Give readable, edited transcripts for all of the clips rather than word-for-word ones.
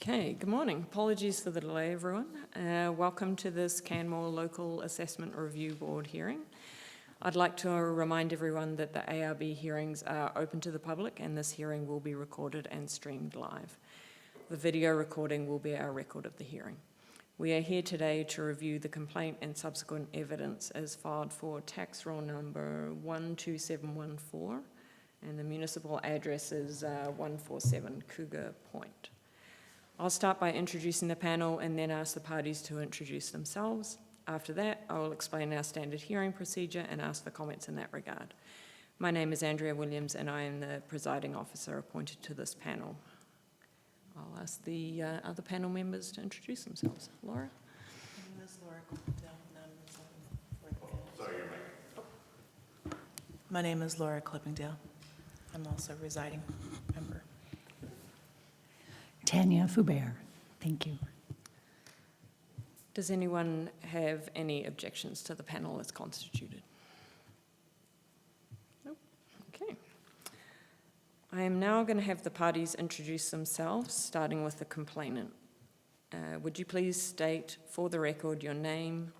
Okay, good morning. Apologies for the delay, everyone. Welcome to this Canmore Local Assessment Review Board hearing. I'd like to remind everyone that the ARB hearings are open to the public and this hearing will be recorded and streamed live. The video recording will be our record of the hearing. We are here today to review the complaint and subsequent evidence as filed for tax roll number 12714 and the municipal address is 147 Cougar Point. I'll start by introducing the panel and then ask the parties to introduce themselves. After that, I will explain our standard hearing procedure and ask for comments in that regard. My name is Andrea Williams and I am the presiding officer appointed to this panel. I'll ask the other panel members to introduce themselves. Laura? My name is Laura Clippingdale and I'm Sorry, your mic. My name is Laura Clippingdale. I'm also residing member. Tanya Foubert. Thank you. Does anyone have any objections to the panel as constituted? Nope. Okay. I am now going to have the parties introduce themselves, starting with the complainant. Would you please state for the record your name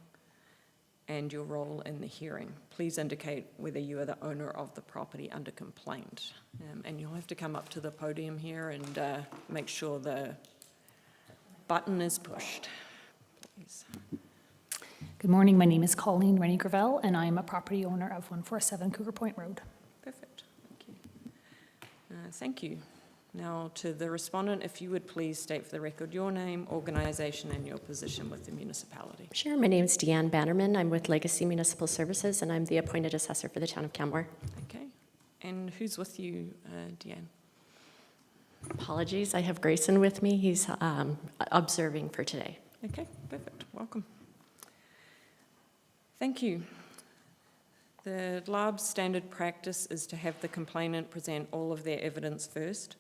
and your role in the hearing? Please indicate whether you are the owner of the property under complaint. And you'll have to come up to the podium here and make sure the button is pushed, please. Good morning. My name is Colleen Rennie-Gravel, and I am a property owner of 147 Cougar Point Road. Perfect. Thank you. Thank you. Now to the respondent, if you would please state for the record your name, organisation and your position with the municipality. Sure. My name is Deanne Bannerman. I'm with Legacy Municipal Services, and I'm the appointed assessor for the town of Canmore. Okay. And who's with you, Deanne? Apologies. I have Grayson with me. He's observing for today. Okay, perfect. Welcome. Thank you. The LARB standard practice is to have the complainant present all of their evidence first,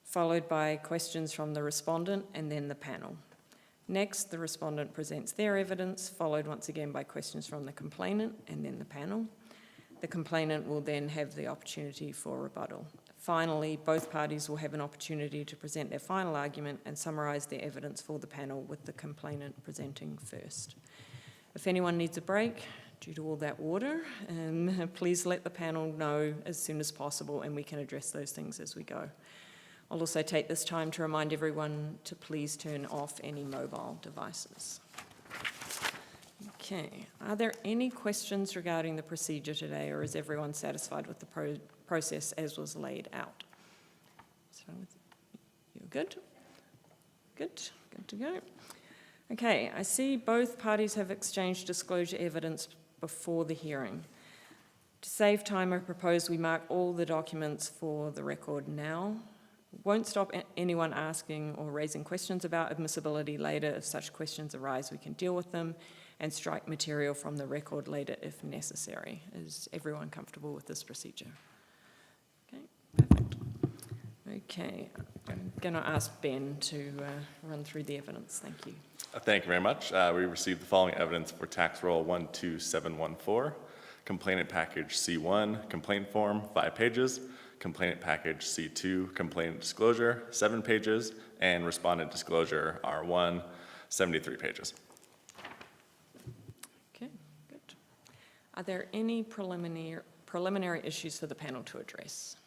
followed by questions from the respondent and then the panel. Next, the respondent presents their evidence, followed once again by questions from the complainant and then the panel. The complainant will then have the opportunity for rebuttal. Finally, both parties will have an opportunity to present their final argument and summarise their evidence for the panel with the complainant presenting first. If anyone needs a break due to all that water, please let the panel know as soon as possible and we can address those things as we go. I'll also take this time to remind everyone to please turn off any mobile devices. Okay, are there any questions regarding the procedure today or is everyone satisfied with the process as was laid out? You're good? Good to go. Okay, I see both parties have exchanged disclosure evidence before the hearing. To save time, I propose we mark all the documents for the record now. Won't stop anyone asking or raising questions about admissibility later. If such questions arise, we can deal with them and strike material from the record later if necessary. Is everyone comfortable with this procedure? Okay, perfect. Okay, I'm going to ask Ben to run through the evidence. Thank you. Thank you very much. We received the following evidence for tax roll 12714, complainant package C1, complaint form, 5 pages, complainant package C2, complainant disclosure, 7 pages, and respondent disclosure R1, 73 pages. Okay, good. Are there any preliminary issues for the panel to address?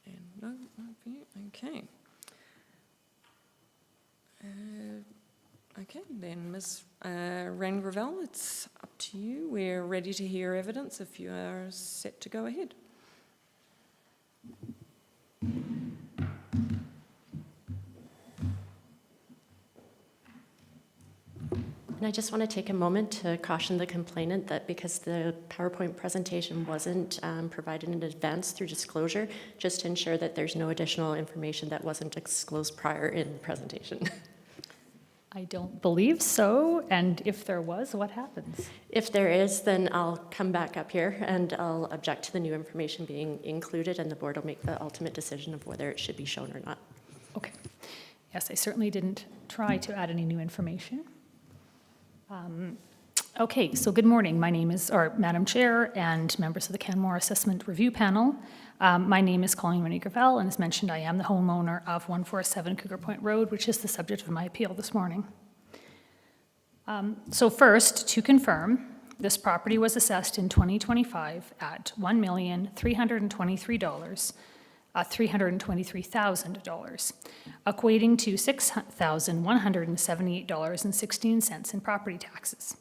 And no for you. Okay. Okay, then Ms. Rennie-Gravel, it's up to you. We're ready to hear evidence if you are set to go ahead. And I just want to take a moment to caution the complainant that because the PowerPoint presentation wasn't provided in advance through disclosure, just to ensure that there's no additional information that wasn't disclosed prior in the presentation. I don't believe so, and if there was, what happens? If there is, then I'll come back up here and I'll object to the new information being included and the board will make the ultimate decision of whether it should be shown or not. Okay. Yes, I certainly didn't try to add any new information. Okay, so good morning. My name is, or Madam Chair and members of the Canmore Assessment Review Panel. My name is Colleen Rennie-Gravel, and as mentioned, I am the homeowner of 147 Cougar Point Road, which is the subject of my appeal this morning. So first, to confirm, this property was assessed in 2025 at $1,323,000, $323,000, equating to $6,178.16 in property taxes.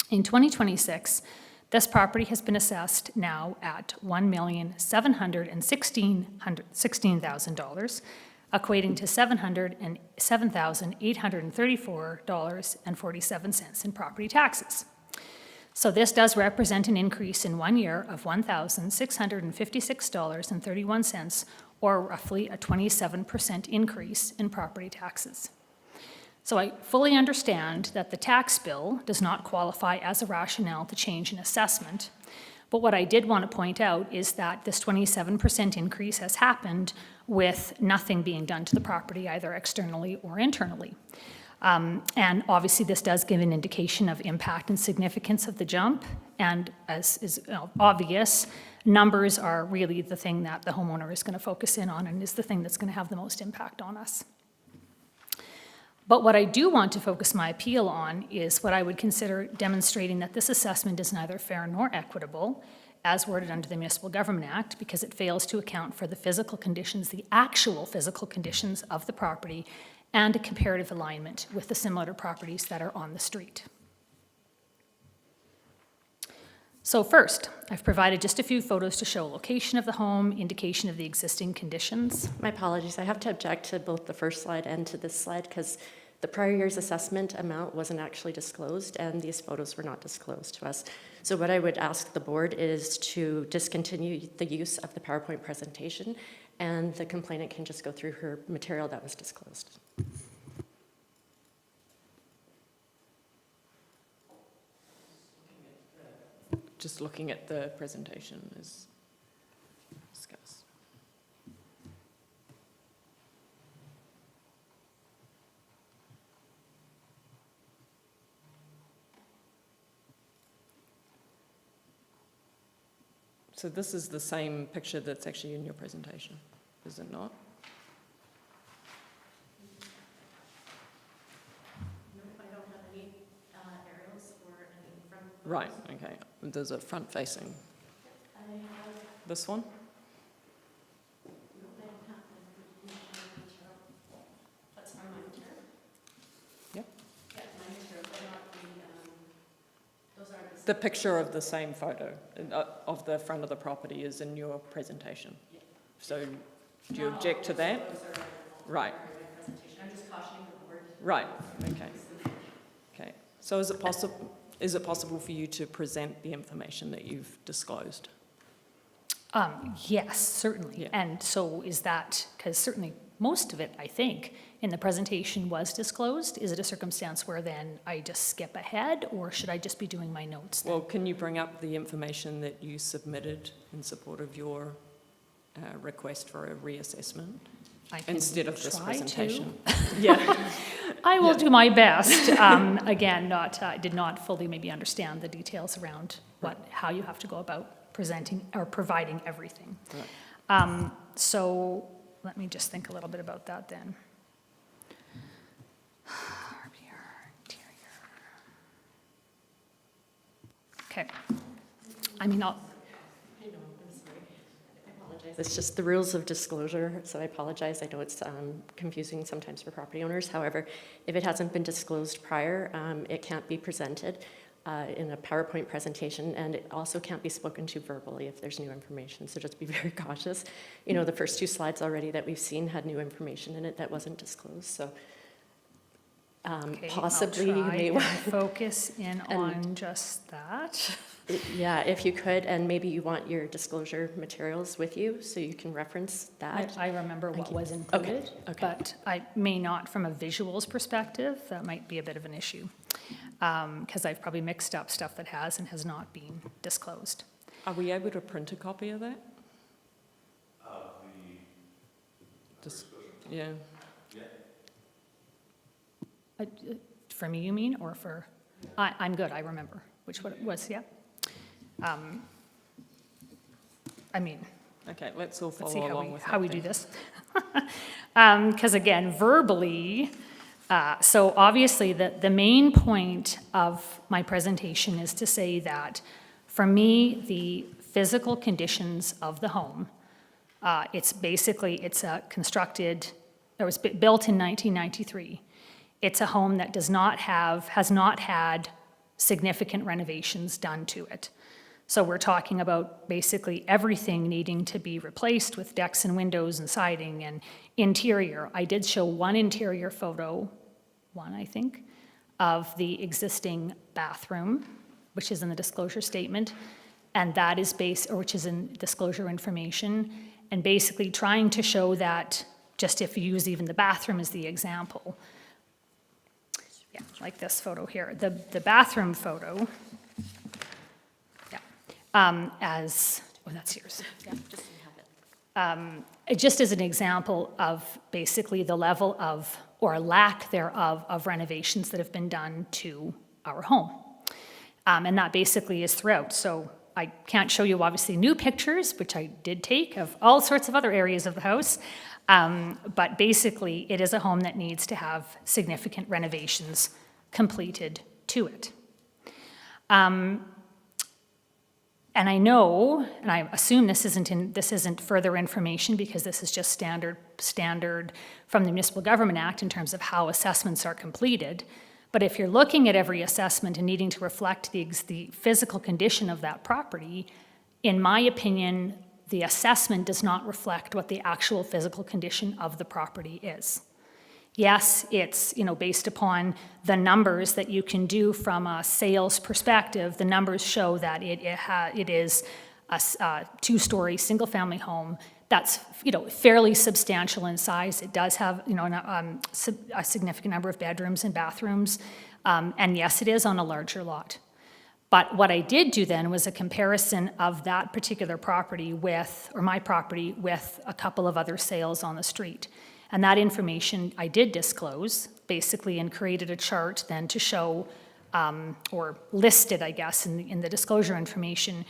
In 2026, this property has been assessed now at $1,716,000, equating to $707,834.47 in property taxes. So this does represent an increase in 1 year of $1,656.31, or roughly a 27% increase in property taxes. So I fully understand that the tax bill does not qualify as a rationale to change an assessment, but what I did want to point out is that this 27% increase has happened with nothing being done to the property, either externally or internally. And obviously, this does give an indication of impact and significance of the jump, and as is obvious, numbers are really the thing that the homeowner is going to focus in on and is the thing that's going to have the most impact on us. But what I do want to focus my appeal on is what I would consider demonstrating that this assessment is neither fair nor equitable, as worded under the Municipal Government Act, because it fails to account for the physical conditions, the actual physical conditions of the property, and a comparative alignment with the similar properties that are on the street. So first, I've provided just a few photos to show location of the home, indication of the existing conditions. My apologies, I have to object to both the first slide and to this slide because the prior year's assessment amount wasn't actually disclosed and these photos were not disclosed to us. So what I would ask the board is to discontinue the use of the PowerPoint presentation and the complainant can just go through her material that was disclosed. Just looking at the presentation as discussed. So this is the same picture that's actually in your presentation, is it not? No, I don't have any aerials or any front. Right, okay. There's a front facing. I have, This one? no, I don't have the material. What's from my material? Yep. Yeah, my material, but not those aren't the The picture of the same photo of the front of the property is in your presentation. Yeah. So do you object to that? Right, presentation. I'm just cautioning the board. right, okay. Okay, so is it possible for you to present the information that you've disclosed? Yes, certainly. Yeah. And so is that, because certainly most of it, I think, in the presentation was disclosed. Is it a circumstance where then I just skip ahead, or should I just be doing my notes then? Well, can you bring up the information that you submitted in support of your request for a reassessment I can instead of this try to. presentation? Yeah. I will Yeah. do my best. Again, I did not fully maybe understand the details around how you have to go about presenting or providing everything. Right. So let me just think a little bit about that then. Okay. I mean, I know, I'm sorry. I apologize. It's just the rules of disclosure, so I apologize. I know it's confusing sometimes for property owners. However, if it hasn't been disclosed prior, it can't be presented in a PowerPoint presentation, and it also can't be spoken to verbally if there's new information, so just be very cautious. You know, the first two slides already that we've seen had new information in it that wasn't disclosed, so okay, possibly you I'll try may and want. focus in on just that. Yeah, if you could, and maybe you want your disclosure materials with you so you can reference that. I remember what Okay. was included, Okay. but I may not from a visuals perspective. That might be a bit of an issue, because I've probably mixed up stuff that has and has not been disclosed. Are we able to print a copy of that? Just, yeah. For me, you mean, or for? I'm good, I remember which one it was, yeah. I mean, Okay, let's all let's see follow along with that. how we do then. this. Because again, verbally, so obviously the main point of my presentation is to say that for me, the physical conditions of the home, it's constructed, it was built in 1993. It's a home that has not had significant renovations done to it. So we're talking about basically everything needing to be replaced with decks and windows and siding and interior. I did show one interior photo, I think, of the existing bathroom, which is in the disclosure statement, and that is which is in disclosure information, and basically trying to show that, just if you use even the bathroom as the example, yeah, like this photo here, the bathroom photo, that's yours. Just as an example of basically the level of, or lack thereof, of renovations that have been done to our home. And that basically is throughout. So I can't show you obviously new pictures, which I did take, of all sorts of other areas of the house. But basically, it is a home that needs to have significant renovations completed to it. And I know, and I assume this isn't further information because this is just standard from the Municipal Government Act in terms of how assessments are completed. But if you're looking at every assessment and needing to reflect the physical condition of that property, in my opinion, the assessment does not reflect what the actual physical condition of the property is. Yes, it's based upon the numbers that you can do from a sales perspective. The numbers show that it is a two-story single-family home that's fairly substantial in size. It does have a significant number of bedrooms and bathrooms, and yes, it is on a larger lot. But what I did do then was a comparison of that particular property my property with a couple of other sales on the street. And that information I did disclose, basically, and created a chart then to show, or listed, I guess, in the disclosure information,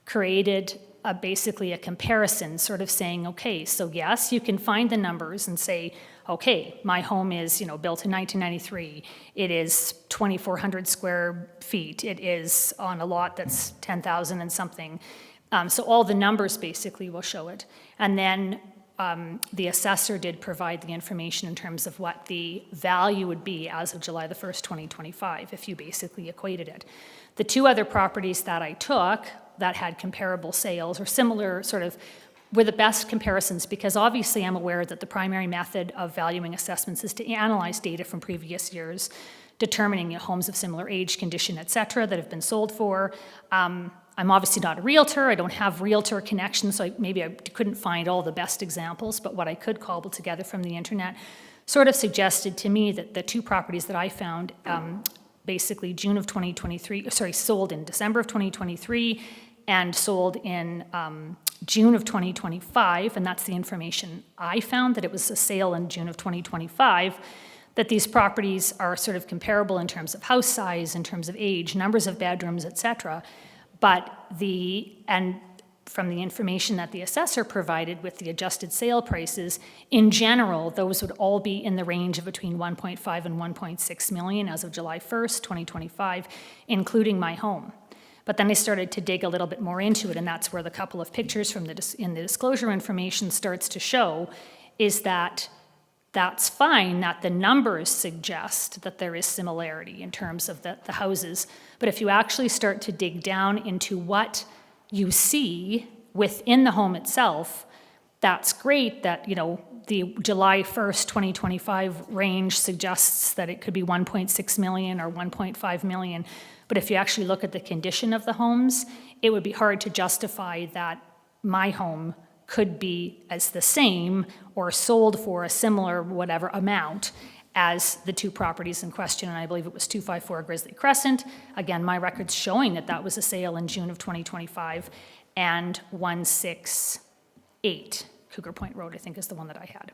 created basically a comparison, sort of saying, okay, so yes, you can find the numbers and say, okay, my home is, built in 1993. It is 2,400 square feet. It is on a lot that's 10,000 and something. So all the numbers basically will show it. And then the assessor did provide the information in terms of what the value would be as of July the 1st, 2025, if you basically equated it. The two other properties that I took that had comparable sales or similar were the best comparisons, because obviously I'm aware that the primary method of valuing assessments is to analyze data from previous years, determining homes of similar age, condition, et cetera, that have been sold for. I'm obviously not a realtor. I don't have realtor connections, so maybe I couldn't find all the best examples, but what I could cobble together from the internet sort of suggested to me that the two properties that I found, basically sold in December of 2023 and sold in June of 2025, and that's the information I found, that it was a sale in June of 2025, that these properties are sort of comparable in terms of house size, in terms of age, numbers of bedrooms, et cetera. And from the information that the assessor provided with the adjusted sale prices, in general, those would all be in the range of between 1.5 and 1.6 million as of July 1st, 2025, including my home. But then I started to dig a little bit more into it, and that's where the couple of pictures in the disclosure information starts to show, is that that's fine that the numbers suggest that there is similarity in terms of the houses. But if you actually start to dig down into what you see within the home itself, that's great that, the July 1st, 2025 range suggests that it could be 1.6 million or 1.5 million. But if you actually look at the condition of the homes, it would be hard to justify that my home could be as the same or sold for a similar whatever amount as the two properties in question, and I believe it was 254 Grizzly Crescent. Again, my record's showing that was a sale in June of 2025, and 168 Cougar Point Road, I think, is the one that I had.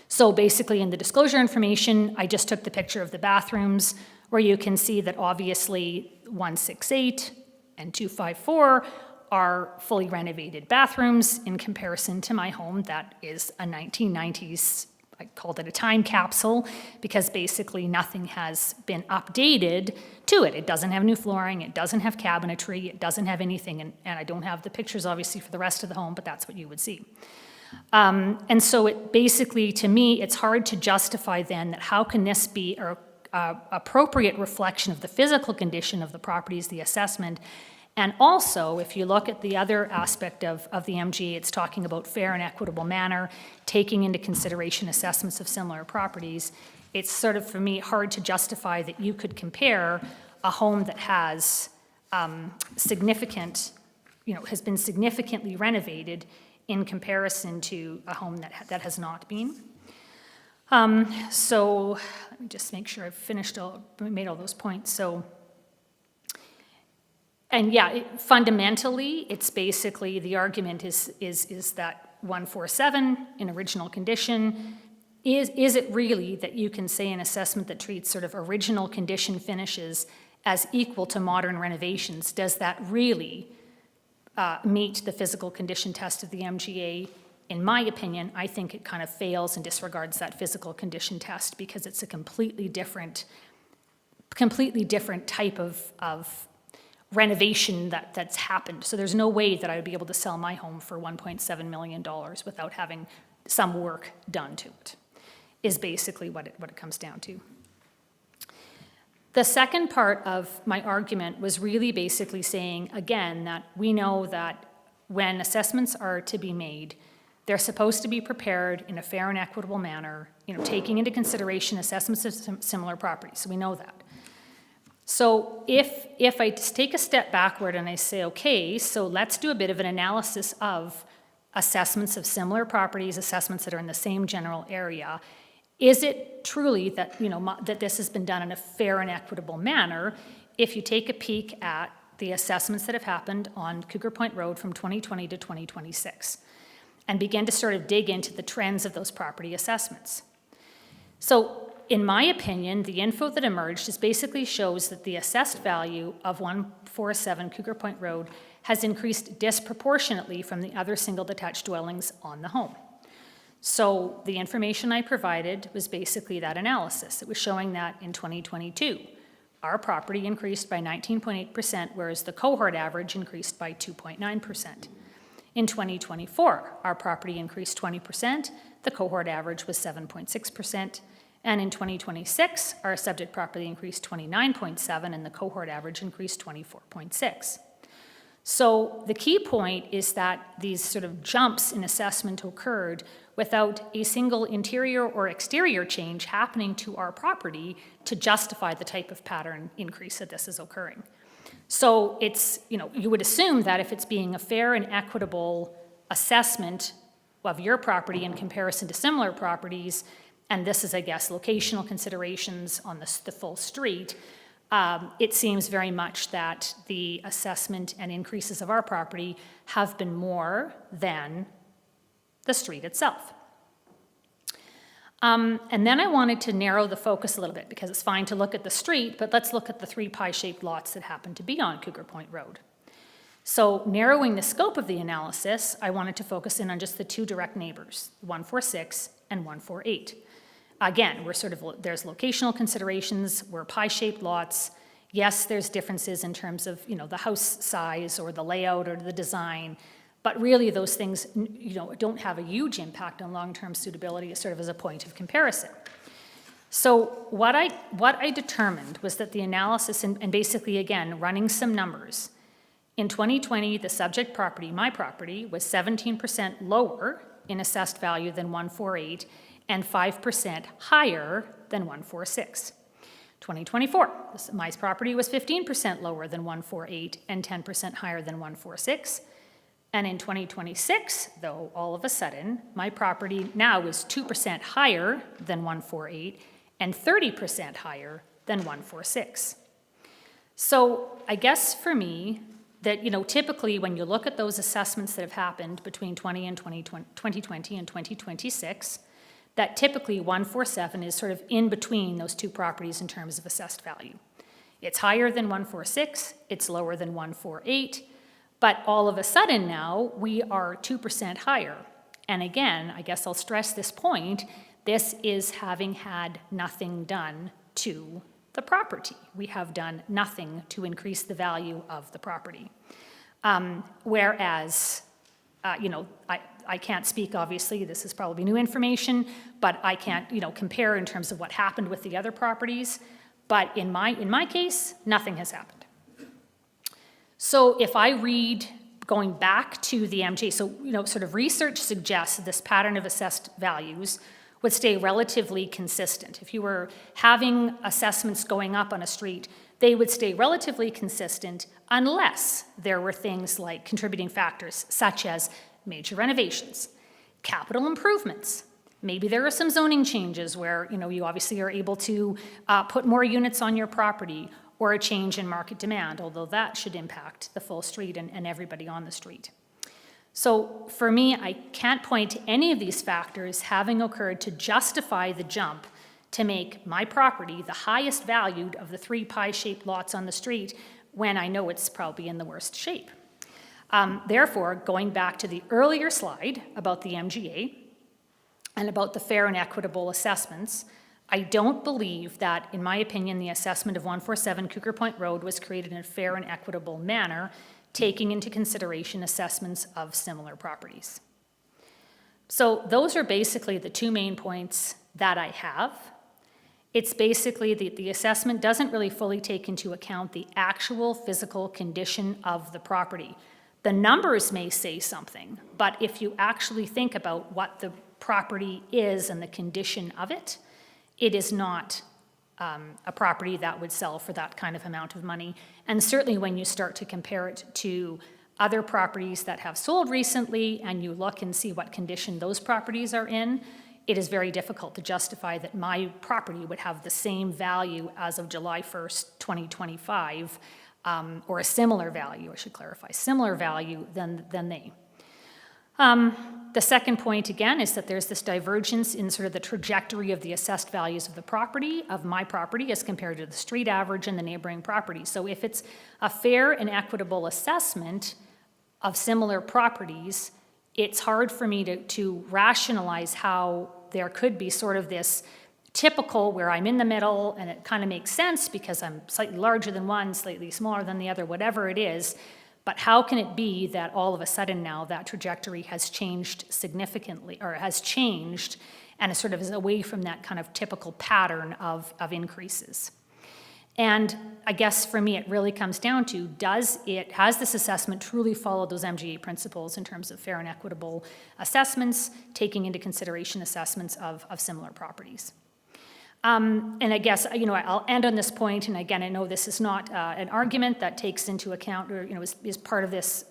So basically in the disclosure information, I just took the picture of the bathrooms where you can see that obviously 168 and 254 are fully renovated bathrooms in comparison to my home that is a 1990s, I called it a time capsule, because basically nothing has been updated to it. It doesn't have new flooring, it doesn't have cabinetry, it doesn't have anything, and I don't have the pictures obviously for the rest of the home, but that's what you would see. And so it basically, to me, it's hard to justify then that how can this be an appropriate reflection of the physical condition of the properties, the assessment. And also, if you look at the other aspect of the MGA, it's talking about fair and equitable manner, taking into consideration assessments of similar properties. It's sort of, for me, hard to justify that you could compare a home that has significant, has been significantly renovated in comparison to a home that has not been. So let me just make sure I've made all those points. So. And yeah, fundamentally, it's basically, the argument is that 147 in original condition, is it really that you can say an assessment that treats sort of original condition finishes as equal to modern renovations? Does that really meet the physical condition test of the MGA? In my opinion, I think it kind of fails and disregards that physical condition test because it's a completely different type of renovation that's happened. So there's no way that I would be able to sell my home for $1.7 million without having some work done to it, is basically what it comes down to. The second part of my argument was really basically saying, again, that we know that when assessments are to be made, they're supposed to be prepared in a fair and equitable manner, taking into consideration assessments of similar properties. So we know that. So if I just take a step backward and I say, okay, so let's do a bit of an analysis of assessments of similar properties, assessments that are in the same general area, is it truly that, that this has been done in a fair and equitable manner? If you take a peek at the assessments that have happened on Cougar Point Road from 2020 to 2026 and begin to sort of dig into the trends of those property assessments. So, in my opinion, the info that emerged just basically shows that the assessed value of 147 Cougar Point Road has increased disproportionately from the other single detached dwellings on the home. So the information I provided was basically that analysis. It was showing that in 2022, our property increased by 19.8%, whereas the cohort average increased by 2.9%. In 2024, our property increased 20%, the cohort average was 7.6%, and in 2026, our subject property increased 29.7%, and the cohort average increased 24.6%. So the key point is that these sort of jumps in assessment occurred without a single interior or exterior change happening to our property to justify the type of pattern increase that this is occurring. So it's, you would assume that if it's being a fair and equitable assessment of your property in comparison to similar properties, and this is, I guess, locational considerations on the full street, it seems very much that the assessment and increases of our property have been more than the street itself. And then I wanted to narrow the focus a little bit because it's fine to look at the street, but let's look at the 3 pie-shaped lots that happen to be on Cougar Point Road. So narrowing the scope of the analysis, I wanted to focus in on just the 2 direct neighbors, 146 and 148. Again, there's locational considerations, we're pie-shaped lots. Yes, there's differences in terms of, the house size or the layout or the design, but really those things, don't have a huge impact on long-term suitability sort of as a point of comparison. So what I determined was that the analysis, and basically, again, running some numbers, in 2020, the subject property, my property, was 17% lower in assessed value than 148, and 5% higher than 146. 2024, my property was 15% lower than 148 and 10% higher than 146. And in 2026, though, all of a sudden, my property now is 2% higher than 148 and 30% higher than 146. So I guess for me, that, typically when you look at those assessments that have happened between 2020 and 2026, that typically 147 is sort of in between those two properties in terms of assessed value. It's higher than 146, it's lower than 148, but all of a sudden now, we are 2% higher. And again, I guess I'll stress this point, this is having had nothing done to the property. We have done nothing to increase the value of the property. Whereas, I can't speak, obviously, this is probably new information, but I can't, compare in terms of what happened with the other properties. But in my case, nothing has happened. So if I read, going back to the MGA, so, sort of research suggests this pattern of assessed values would stay relatively consistent. If you were having assessments going up on a street, they would stay relatively consistent unless there were things like contributing factors such as major renovations, capital improvements. Maybe there are some zoning changes where, you obviously are able to put more units on your property, or a change in market demand, although that should impact the full street and everybody on the street. So for me, I can't point to any of these factors having occurred to justify the jump to make my property the highest valued of the 3 pie-shaped lots on the street when I know it's probably in the worst shape. Therefore, going back to the earlier slide about the MGA and about the fair and equitable assessments, I don't believe that, in my opinion, the assessment of 147 Cougar Point Road was created in a fair and equitable manner, taking into consideration assessments of similar properties. So those are basically the 2 main points that I have. It's basically the assessment doesn't really fully take into account the actual physical condition of the property. The numbers may say something, but if you actually think about what the property is and the condition of it, it is not a property that would sell for that kind of amount of money. And certainly when you start to compare it to other properties that have sold recently and you look and see what condition those properties are in, it is very difficult to justify that my property would have the same value as of July 1st, 2025, or a similar value, I should clarify, similar value than they. The second point, again, is that there's this divergence in sort of the trajectory of the assessed values of the property, of my property, as compared to the street average and the neighboring property. So if it's a fair and equitable assessment of similar properties, it's hard for me to rationalize how there could be sort of this typical where I'm in the middle and it kind of makes sense because I'm slightly larger than one, slightly smaller than the other, whatever it is. But how can it be that all of a sudden now that trajectory has changed significantly, or has changed, and it sort of is away from that kind of typical pattern of increases? And I guess for me, it really comes down to, has this assessment truly followed those MGA principles in terms of fair and equitable assessments, taking into consideration assessments of similar properties? And I guess, I'll end on this point, and again, I know this is not an argument that takes into account or, is part of this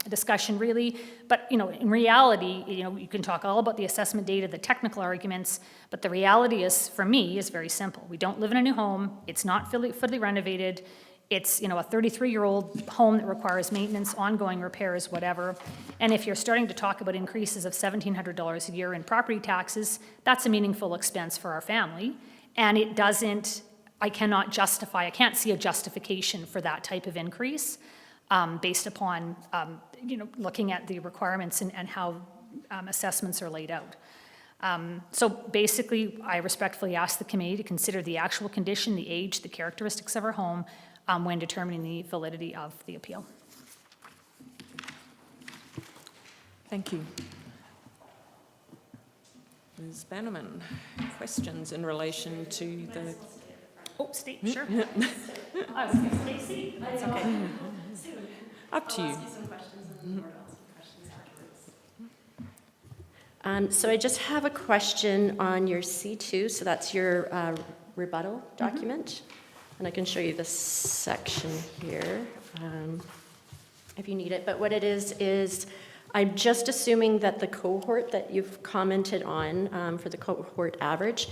discussion really, but, in reality, you can talk all about the assessment data, the technical arguments, but the reality is, for me, is very simple. We don't live in a new home. It's not fully renovated. It's, a 33-year-old home that requires maintenance, ongoing repairs, whatever. And if you're starting to talk about increases of $1,700 a year in property taxes, that's a meaningful expense for our family. And it doesn't, I can't see a justification for that type of increase based upon, looking at the requirements and how assessments are laid out. So basically, I respectfully ask the committee to consider the actual condition, the age, the characteristics of our home when determining the validity of the appeal. Thank you. Ms. Bannerman, questions in relation to the... Oh, sure. I was going to say C. That's okay. Up to you. So I just have a question on your C2, so that's your rebuttal document. And I can show you this section here if you need it. But what it is I'm just assuming that the cohort that you've commented on for the cohort average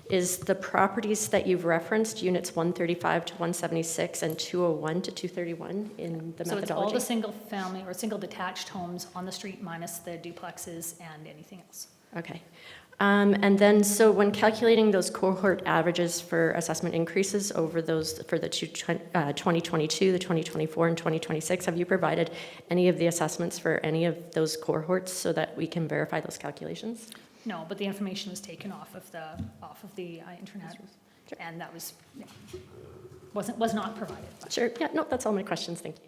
is the properties that you've referenced, units 135 to 176 and 201 to 231 in the methodology? So it's all the single family or single detached homes on the street minus the duplexes and anything else. Okay. And then, so when calculating those cohort averages for assessment increases over those, for the 2022, the 2024, and 2026, have you provided any of the assessments for any of those cohorts so that we can verify those calculations? No, but the information was taken off of the internet, and that was, yeah, was not provided. But. Sure, yeah, no, that's all my questions, thank you.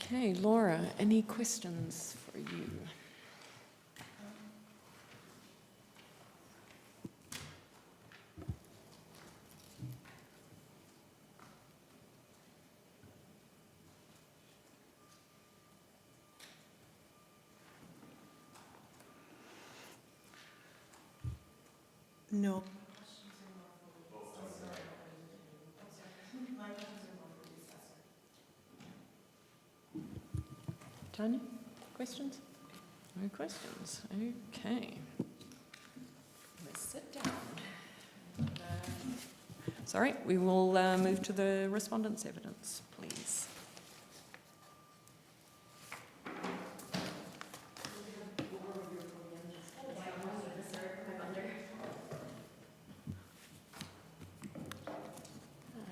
Okay, Laura, any questions for you? No. Tanya, questions? No questions. Okay. Let's sit down. Sorry, we will move to the respondent's evidence, please.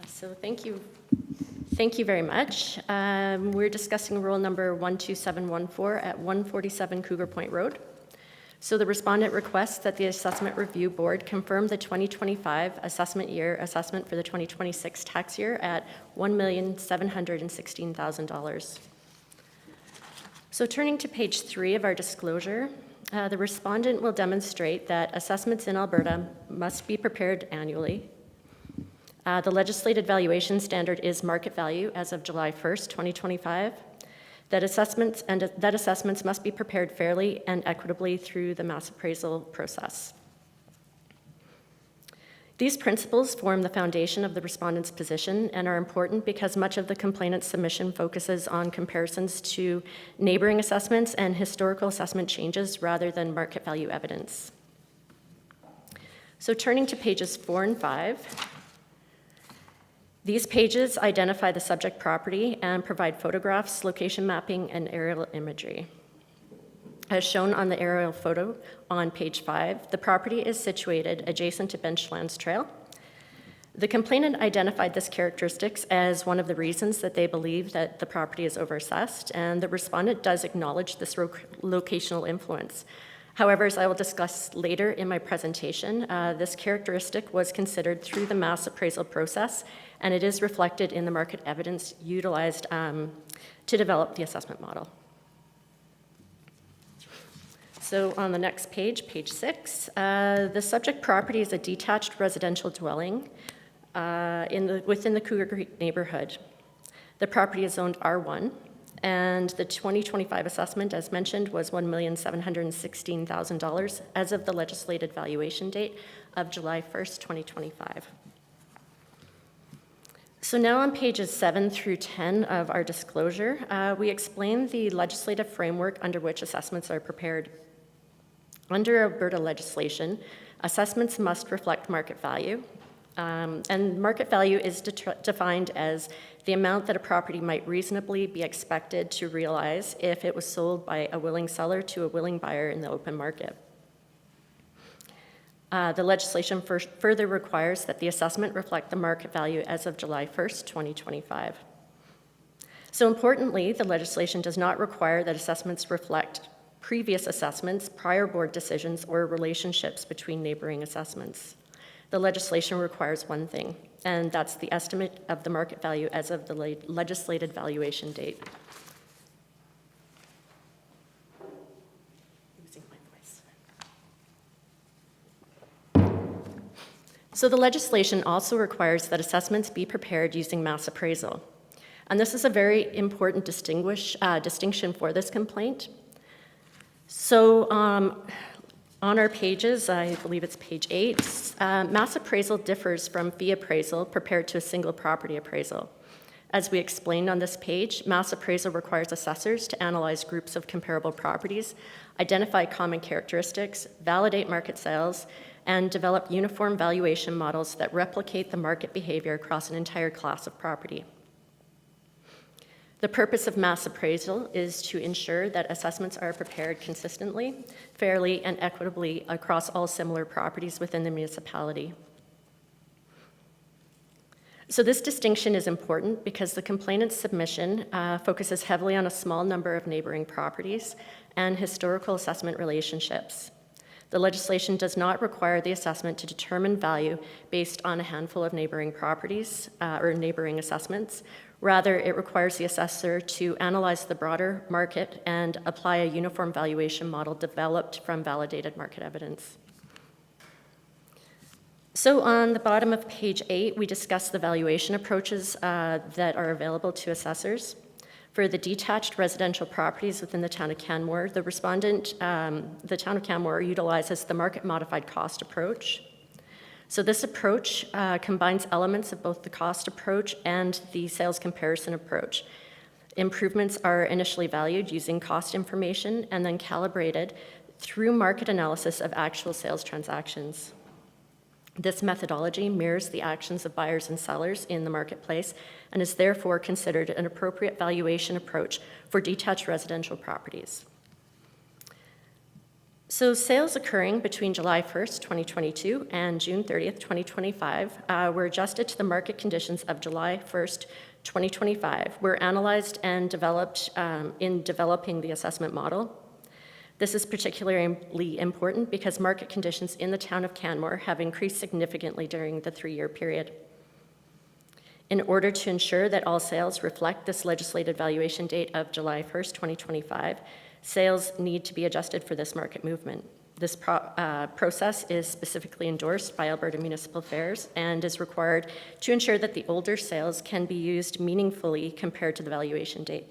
So thank you. Thank you very much. We're discussing rule number 12714 at 147 Cougar Point Road. So the respondent requests that the Assessment Review Board confirm the 2025 assessment year assessment for the 2026 tax year at $1,716,000. So turning to page 3 of our disclosure, the respondent will demonstrate that assessments in Alberta must be prepared annually. The legislated valuation standard is market value as of July 1st, 2025. That assessments must be prepared fairly and equitably through the mass appraisal process. These principles form the foundation of the respondent's position and are important because much of the complainant's submission focuses on comparisons to neighboring assessments and historical assessment changes rather than market value evidence. So turning to pages 4 and 5, these pages identify the subject property and provide photographs, location mapping, and aerial imagery. As shown on the aerial photo on page 5, the property is situated adjacent to Benchlands Trail. The complainant identified this characteristics as one of the reasons that they believe that the property is overassessed, and the respondent does acknowledge this locational influence. However, as I will discuss later in my presentation, this characteristic was considered through the mass appraisal process, and it is reflected in the market evidence utilized to develop the assessment model. So on the next page, page 6, the subject property is a detached residential dwelling within the Cougar Creek neighborhood. The property is zoned R1. And the 2025 assessment, as mentioned, was $1,716,000 as of the legislated valuation date of July 1st, 2025. So now on pages 7 through 10 of our disclosure, we explain the legislative framework under which assessments are prepared. Under Alberta legislation, assessments must reflect market value. And market value is defined as the amount that a property might reasonably be expected to realize if it was sold by a willing seller to a willing buyer in the open market. The legislation further requires that the assessment reflect the market value as of July 1st, 2025. So importantly, the legislation does not require that assessments reflect previous assessments, prior board decisions, or relationships between neighboring assessments. The legislation requires one thing, and that's the estimate of the market value as of the legislated valuation date. Losing my voice. So the legislation also requires that assessments be prepared using mass appraisal. And this is a very important distinction for this complaint. So on our pages, I believe it's page 8, mass appraisal differs from fee appraisal prepared to a single property appraisal. As we explained on this page, mass appraisal requires assessors to analyze groups of comparable properties, identify common characteristics, validate market sales, and develop uniform valuation models that replicate the market behavior across an entire class of property. The purpose of mass appraisal is to ensure that assessments are prepared consistently, fairly, and equitably across all similar properties within the municipality. So this distinction is important because the complainant's submission focuses heavily on a small number of neighboring properties and historical assessment relationships. The legislation does not require the assessment to determine value based on a handful of neighboring properties or neighboring assessments. Rather, it requires the assessor to analyze the broader market and apply a uniform valuation model developed from validated market evidence. So on the bottom of page 8, we discuss the valuation approaches that are available to assessors. For the detached residential properties within the town of Canmore, the respondent, the town of Canmore, utilizes the market modified cost approach. So this approach combines elements of both the cost approach and the sales comparison approach. Improvements are initially valued using cost information and then calibrated through market analysis of actual sales transactions. This methodology mirrors the actions of buyers and sellers in the marketplace and is therefore considered an appropriate valuation approach for detached residential properties. So sales occurring between July 1st, 2022 and June 30th, 2025 were adjusted to the market conditions of July 1st, 2025, were analyzed and developed in developing the assessment model. This is particularly important because market conditions in the town of Canmore have increased significantly during the 3-year period. In order to ensure that all sales reflect this legislated valuation date of July 1st, 2025, sales need to be adjusted for this market movement. This process is specifically endorsed by Alberta Municipal Affairs and is required to ensure that the older sales can be used meaningfully compared to the valuation date.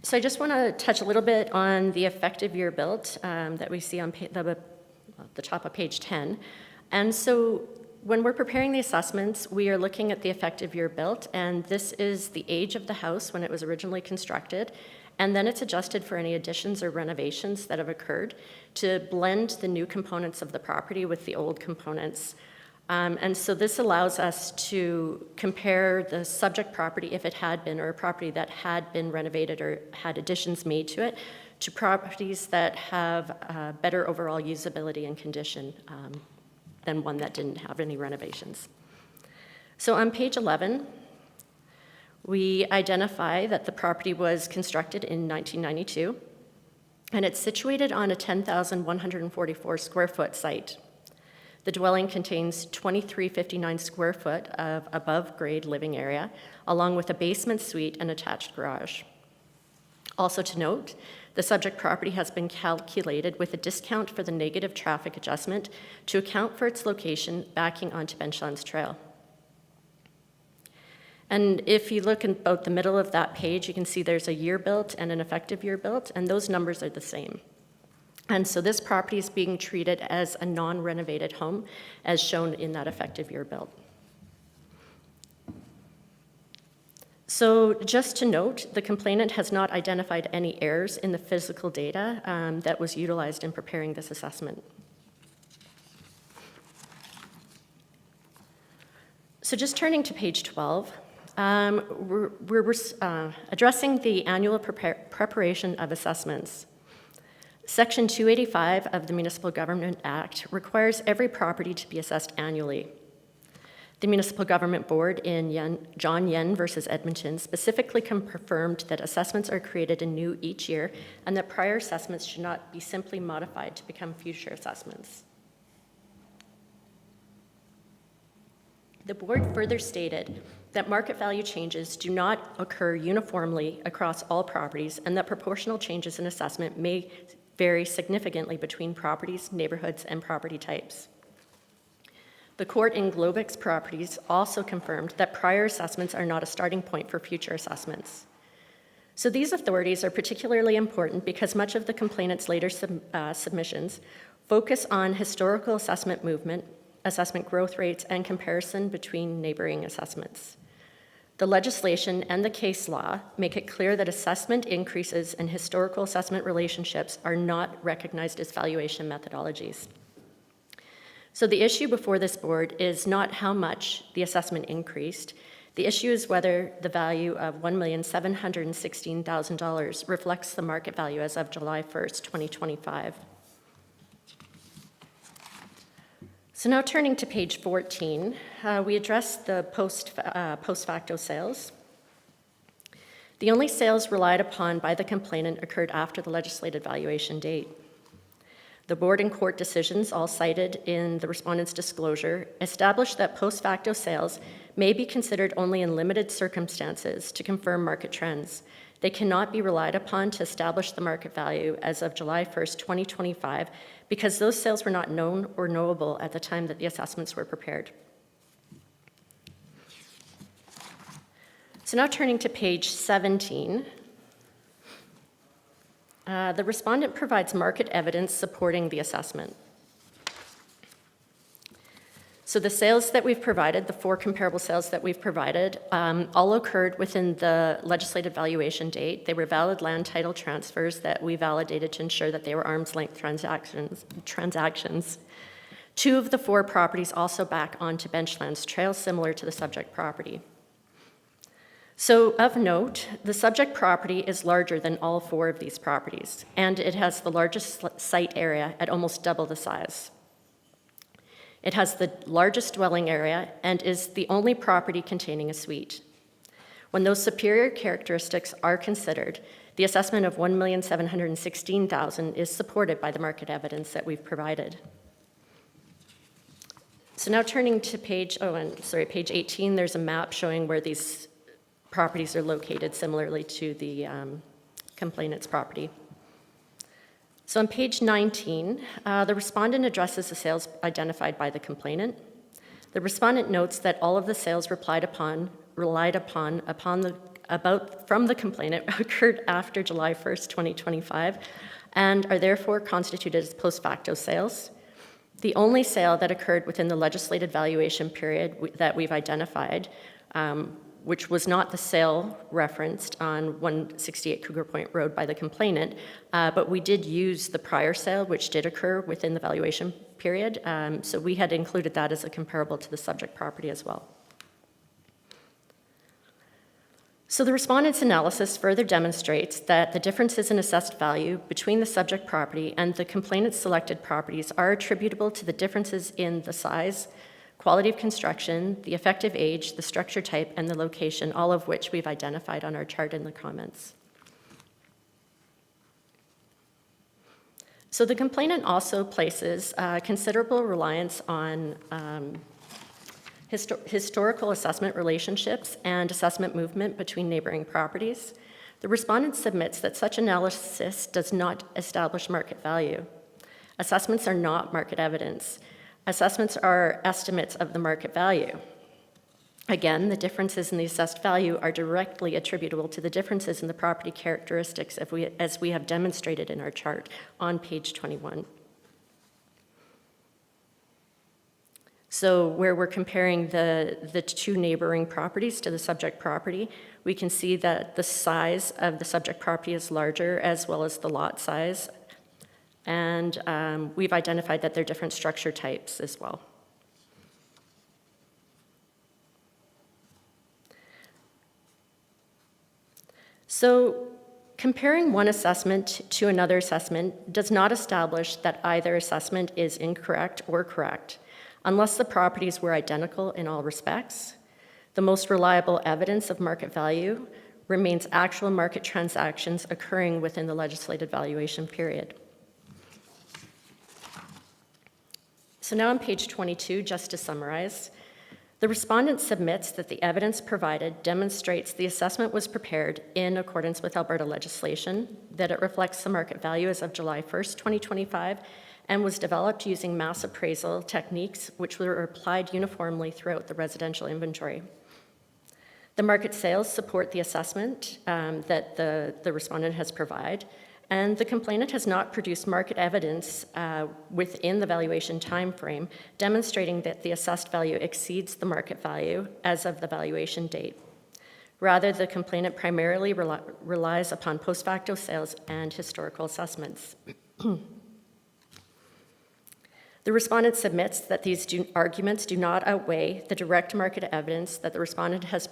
So I just want to touch a little bit on the effective year built that we see on the top of page 10. And so when we're preparing the assessments, we are looking at the effective year built, and this is the age of the house when it was originally constructed, and then it's adjusted for any additions or renovations that have occurred to blend the new components of the property with the old components. And so this allows us to compare the subject property, if it had been, or a property that had been renovated or had additions made to it, to properties that have better overall usability and condition than one that didn't have any renovations. So on page 11, we identify that the property was constructed in 1992, and it's situated on a 10,144 square foot site. The dwelling contains 2,359 square foot of above-grade living area, along with a basement suite and attached garage. Also to note, the subject property has been calculated with a discount for the negative traffic adjustment to account for its location backing onto Benchlands Trail. And if you look in about the middle of that page, you can see there's a year built and an effective year built, and those numbers are the same. And so this property is being treated as a non-renovated home, as shown in that effective year built. So just to note, the complainant has not identified any errors in the physical data that was utilized in preparing this assessment. So just turning to page 12, we're addressing the annual preparation of assessments. Section 285 of the Municipal Government Act requires every property to be assessed annually. The Municipal Government Board in John Yen versus Edmonton specifically confirmed that assessments are created anew each year and that prior assessments should not be simply modified to become future assessments. The board further stated that market value changes do not occur uniformly across all properties and that proportional changes in assessment may vary significantly between properties, neighborhoods, and property types. The court in Globex Properties also confirmed that prior assessments are not a starting point for future assessments. So these authorities are particularly important because much of the complainant's later submissions focus on historical assessment movement, assessment growth rates, and comparison between neighboring assessments. The legislation and the case law make it clear that assessment increases and historical assessment relationships are not recognized as valuation methodologies. So the issue before this board is not how much the assessment increased. The issue is whether the value of $1,716,000 reflects the market value as of July 1st, 2025. So now turning to page 14, we address the post facto sales. The only sales relied upon by the complainant occurred after the legislated valuation date. The board and court decisions, all cited in the respondent's disclosure, establish that post facto sales may be considered only in limited circumstances to confirm market trends. They cannot be relied upon to establish the market value as of July 1st, 2025, because those sales were not known or knowable at the time that the assessments were prepared. So now turning to page 17, the respondent provides market evidence supporting the assessment. So the sales that we've provided, the 4 comparable sales that we've provided, all occurred within the legislative valuation date. They were valid land title transfers that we validated to ensure that they were arm's length transactions. 2 of the 4 properties also back onto Benchlands Trail, similar to the subject property. So of note, the subject property is larger than all 4 of these properties, and it has the largest site area at almost double the size. It has the largest dwelling area and is the only property containing a suite. When those superior characteristics are considered, the assessment of $1,716,000 is supported by the market evidence that we've provided. So now turning to page 18, there's a map showing where these properties are located similarly to the complainant's property. So on page 19, the respondent addresses the sales identified by the complainant. The respondent notes that all of the sales relied upon from the complainant occurred after July 1st, 2025, and are therefore constituted as post facto sales. The only sale that occurred within the legislated valuation period that we've identified, which was not the sale referenced on 168 Cougar Point Road by the complainant, but we did use the prior sale, which did occur within the valuation period. So we had included that as a comparable to the subject property as well. So the respondent's analysis further demonstrates that the differences in assessed value between the subject property and the complainant's selected properties are attributable to the differences in the size, quality of construction, the effective age, the structure type, and the location, all of which we've identified on our chart in the comments. So the complainant also places considerable reliance on historical assessment relationships and assessment movement between neighboring properties. The respondent submits that such analysis does not establish market value. Assessments are not market evidence. Assessments are estimates of the market value. Again, the differences in the assessed value are directly attributable to the differences in the property characteristics as we have demonstrated in our chart on page 21. So where we're comparing the 2 neighboring properties to the subject property, we can see that the size of the subject property is larger as well as the lot size. And we've identified that there are different structure types as well. So comparing one assessment to another assessment does not establish that either assessment is incorrect or correct, unless the properties were identical in all respects. The most reliable evidence of market value remains actual market transactions occurring within the legislated valuation period. So now on page 22, just to summarize, the respondent submits that the evidence provided demonstrates the assessment was prepared in accordance with Alberta legislation, that it reflects the market value as of July 1st, 2025, and was developed using mass appraisal techniques which were applied uniformly throughout the residential inventory. The market sales support the assessment that the respondent has provided, and the complainant has not produced market evidence within the valuation timeframe demonstrating that the assessed value exceeds the market value as of the valuation date. Rather, the complainant primarily relies upon post facto sales and historical assessments. The The respondent submits that these arguments do not outweigh the direct market evidence that the respondent has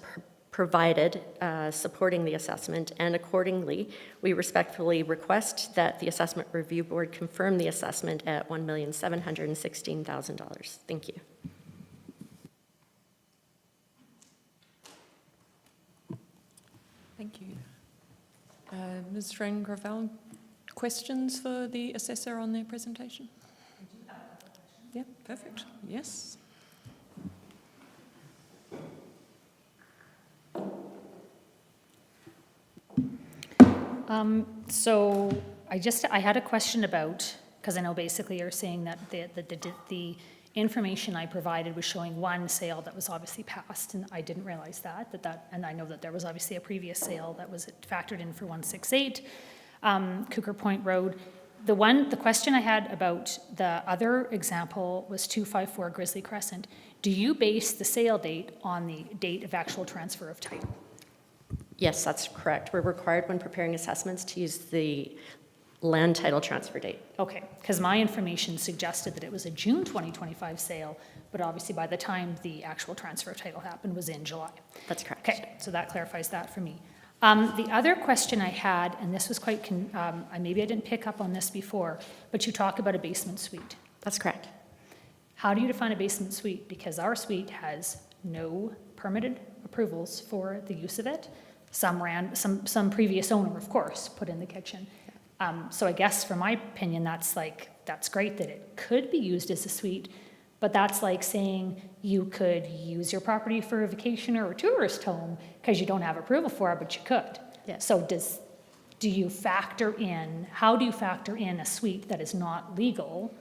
provided supporting the assessment, and accordingly, we respectfully request that the Assessment Review Board confirm the assessment at $1,716,000. Thank you. Thank you. Ms. Strang-Gravel, questions for the assessor on their presentation? Yeah, perfect. Yes. So I had a question about, because I know basically you're saying that the information I provided was showing one sale that was obviously passed, and I didn't realize that, and I know that there was obviously a previous sale that was factored in for 168 Cougar Point Road. The question I had about the other example was 254 Grizzly Crescent. Do you base the sale date on the date of actual transfer of title? Yes, that's correct. We're required when preparing assessments to use the land title transfer date. Okay, because my information suggested that it was a June 2025 sale, but obviously by the time the actual transfer of title happened was in July. That's correct. Okay, so that clarifies that for me. The other question I had, and this was quite, maybe I didn't pick up on this before, but you talk about a basement suite. That's correct. How do you define a basement suite? Because our suite has no permitted approvals for the use of it. Some previous owner, of course, put in the kitchen. So I guess from my opinion, that's great that it could be used as a suite, but that's like saying you could use your property for a vacation or a tourist home because you don't have approval for it, but you could. Yes. So do you factor in, how do you factor in a suite that is not legal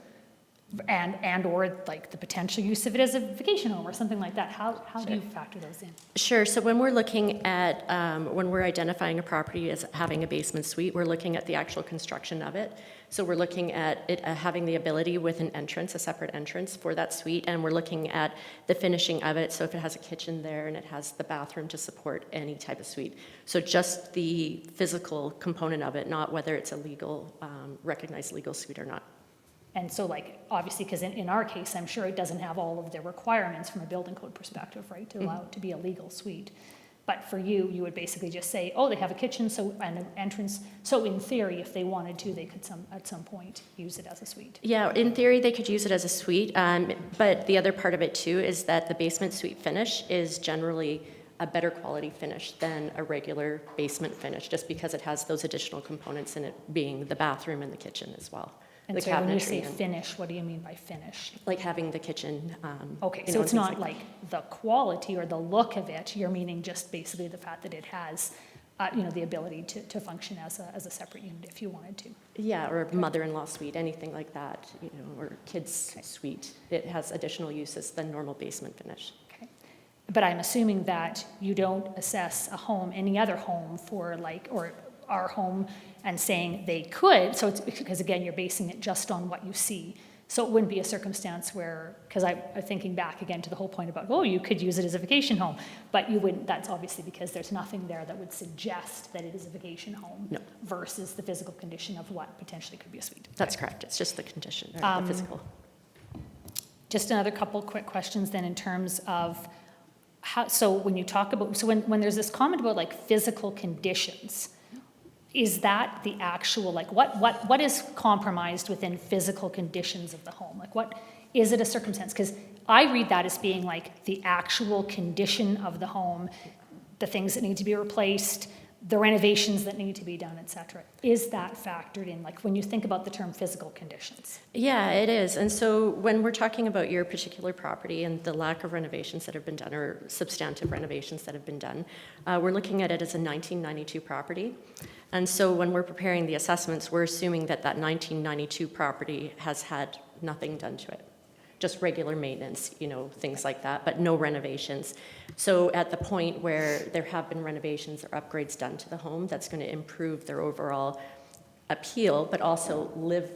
and or like the potential use of it as a vacation home or something like that? How do you factor those in? Sure. So when we're looking at, when we're identifying a property as having a basement suite, we're looking at the actual construction of it. So we're looking at it having the ability with an entrance, a separate entrance for that suite, and we're looking at the finishing of it. So if it has a kitchen there and it has the bathroom to support any type of suite. So just the physical component of it, not whether it's a legal, recognized legal suite or not. And so like, obviously, because in our case, I'm sure it doesn't have all of the requirements from a building code perspective, right, to allow it to be a legal suite. But for you, you would basically just say, oh, they have a kitchen and an entrance. So in theory, if they wanted to, they could at some point use it as a suite. Yeah, in theory, they could use it as a suite. But the other part of it too is that the basement suite finish is generally a better quality finish than a regular basement finish, just because it has those additional components in it, being the bathroom and the kitchen as well. And The so when you say cabinetry and- finish, what do you mean by finish? Like having the kitchen. Okay, you so know, it's things not like the quality or the look of it, you're meaning just basically the fact that it has, the ability to function as a separate unit if you wanted to. Yeah, or a mother-in-law suite, anything like that, or kids' suite. It has additional uses than normal basement finish. Okay. But I'm assuming that you don't assess a home, any other home for or our home and saying they could, so it's because again, you're basing it just on what you see. So it wouldn't be a circumstance where, because I'm thinking back again to the whole point about, oh, you could use it as a vacation home, but you wouldn't, that's obviously because there's nothing there that would suggest that it is a vacation home No. versus the physical condition of what potentially could be a suite. That's correct. It's just the condition, or the physical. Just another couple quick questions then in terms of how, so when you talk about, so when there's this comment about like physical conditions, is that the actual, like what is compromised within physical conditions of the home? Like what, is it a circumstance? Because I read that as being like the actual condition of the home, the things that need to be replaced, the renovations that need to be done, et cetera. Is that factored in, like when you think about the term physical conditions? Yeah, it is. And so when we're talking about your particular property and the lack of renovations that have been done, or substantive renovations that have been done, we're looking at it as a 1992 property. And so when we're preparing the assessments, we're assuming that that 1992 property has had nothing done to it. Just regular maintenance, things like that, but no renovations. So at the point where there have been renovations or upgrades done to the home, that's going to improve their overall appeal, but also live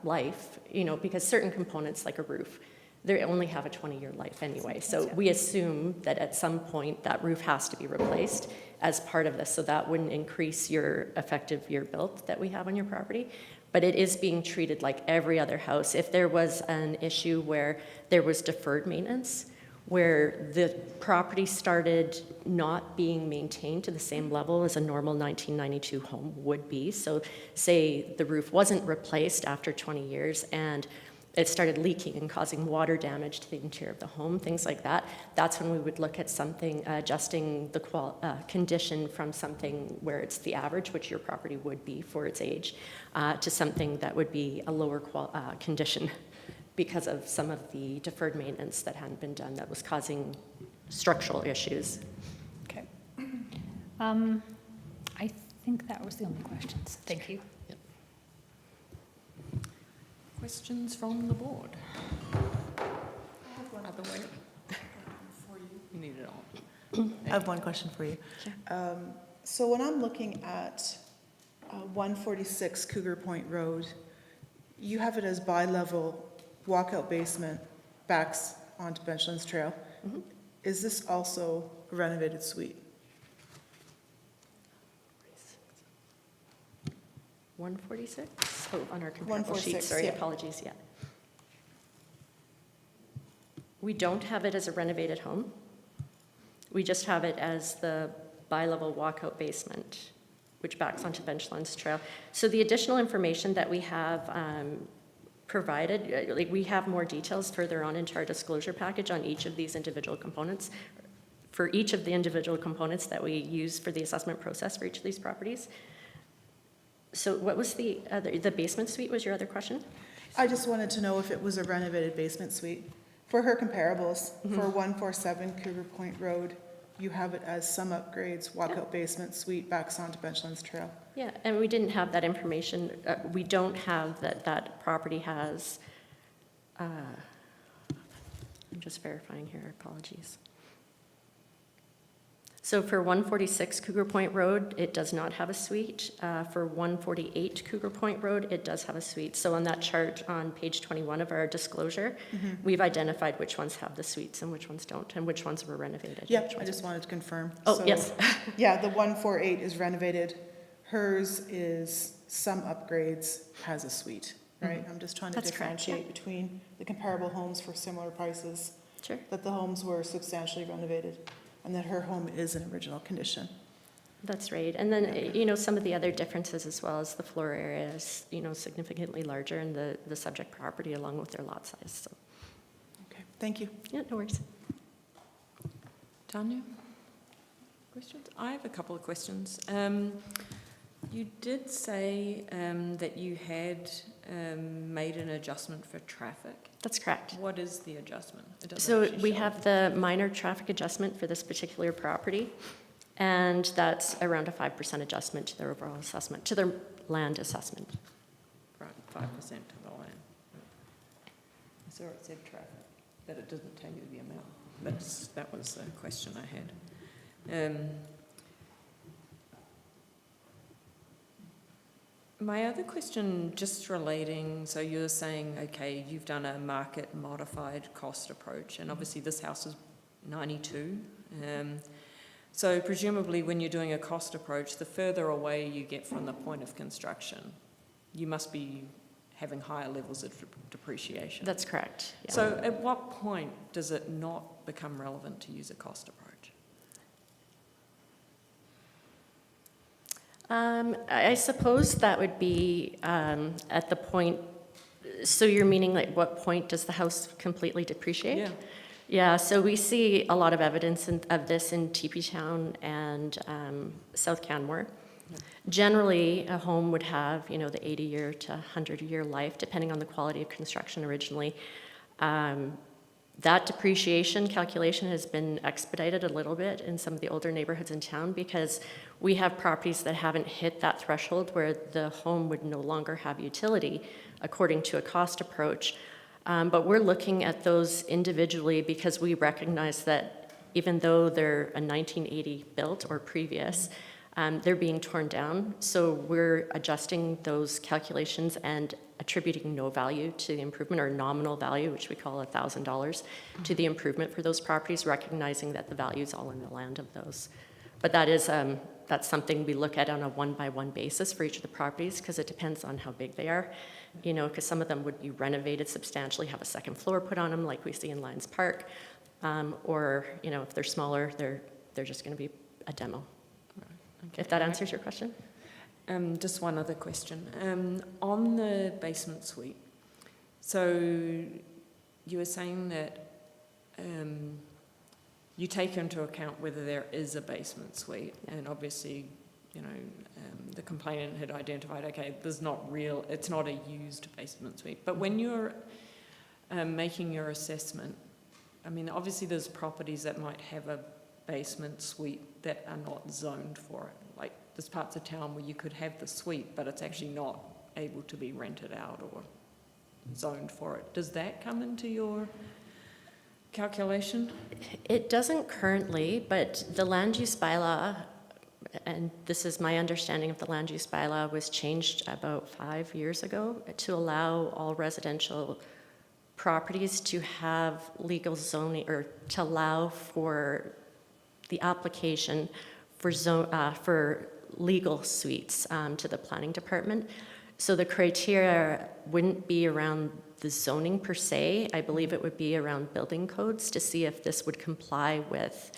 life, because certain components like a roof, they only have a 20-year life anyway. So we assume that at some point that roof has to be replaced as part of this, so that wouldn't increase your effective year built that we have on your property. But it is being treated like every other house. If there was an issue where there was deferred maintenance, where the property started not being maintained to the same level as a normal 1992 home would be, so say the roof wasn't replaced after 20 years and it started leaking and causing water damage to the interior of the home, things like that, that's when we would look at something, adjusting the condition from something where it's the average, which your property would be for its age, to something that would be a lower condition because of some of the deferred maintenance that hadn't been done that was causing structural issues. Okay. I think that was the only questions. Thank you. Questions from the board? Other way? You need it on. I have one question for you. So when I'm looking at 146 Cougar Point Road, you have it as bi-level walkout basement backs onto Benchlands Trail. Mhm. Is this also a renovated suite? 146? Oh, on our comparable sheet, 146, sorry, yeah. apologies, yeah. We don't have it as a renovated home. We just have it as the bi-level walkout basement, which backs onto Benchlands Trail. So the additional information that we have provided, like we have more details further on into our disclosure package on each of these individual components, for each of the individual components that we use for the assessment process for each of these properties. So what was the basement suite was your other question? I just wanted to know if it was a renovated basement suite. For her comparables, for 147 Cougar Point Road, you have it as some upgrades, walkout basement suite backs onto Benchlands Trail. Yeah, and we didn't have that information. We don't have that property has, I'm just verifying here, apologies. So for 146 Cougar Point Road, it does not have a suite. For 148 Cougar Point Road, it does have a suite. So on that chart on page 21 of our disclosure, we've identified which ones have the suites and which ones don't, and which ones were renovated. Yeah, which I ones just wanted to confirm. Oh, So, yes. Yeah, the 148 is renovated. Hers is some upgrades, has a suite, right? I'm just trying to That's correct, differentiate between the comparable homes for similar prices, Sure. that the homes were substantially renovated, and that her home is in original condition. That's right. And then, you know, some of the other differences as well as the floor area is, you know, significantly larger in the subject property along with their lot size. So, Okay, thank you. yeah, no worries. Tanya? Questions? I have a couple of questions. You did say that you had made an adjustment for traffic. That's correct. What is the adjustment? It doesn't So actually we show. have the minor traffic adjustment for this particular property, and that's around a 5% adjustment to their overall assessment, to their land assessment. Right, 5% of the land. I saw it said traffic, but it doesn't tell you the amount. That was the question I had. My other question, just relating, so you're saying, okay, you've done a market modified cost approach, and obviously this house is 92. So presumably when you're doing a cost approach, the further away you get from the point of construction, you must be having higher levels of depreciation. That's correct. Yeah. So at what point does it not become relevant to use a cost approach? I suppose that would be at the point, so you're meaning like what point does the house completely depreciate? Yeah. Yeah, so we see a lot of evidence of this in TP Town and South Canmore. Yeah. Generally, a home would have, you know, the 80-year to 100-year life, depending on the quality of construction originally. That depreciation calculation has been expedited a little bit in some of the older neighborhoods in town because we have properties that haven't hit that threshold where the home would no longer have utility according to a cost approach. But we're looking at those individually because we recognize that even though they're a 1980 built or previous, they're being torn down. So we're adjusting those calculations and attributing no value to the improvement, or nominal value, which we call $1,000, to the improvement for those properties, recognizing that the value is all in the land of those. But that is that's something we look at on a one-by-one basis for each of the properties, because it depends on how big they are. You know, because some of them would be renovated substantially, have a second floor put on them, like we see in Lions Park. Or, you know, if they're smaller, they're just going to be a demo. Okay. If that answers your question. Just one other question. On the basement suite, so you were saying that you take into account whether there is a basement suite, and obviously, you know, the complainant had identified, okay, it's not a used basement suite. But when you're making your assessment, I mean, obviously there's properties that might have a basement suite that are not zoned for it. Like there's parts of town where you could have the suite, but it's actually not able to be rented out or zoned for it. Does that come into your calculation? It doesn't currently, but the land use bylaw, and this is my understanding of the land use bylaw, was changed about 5 years ago to allow all residential properties to have legal zoning, or to allow for the application for legal suites to the planning department. So the criteria wouldn't be around the zoning per se. I believe it would be around building codes to see if this would comply with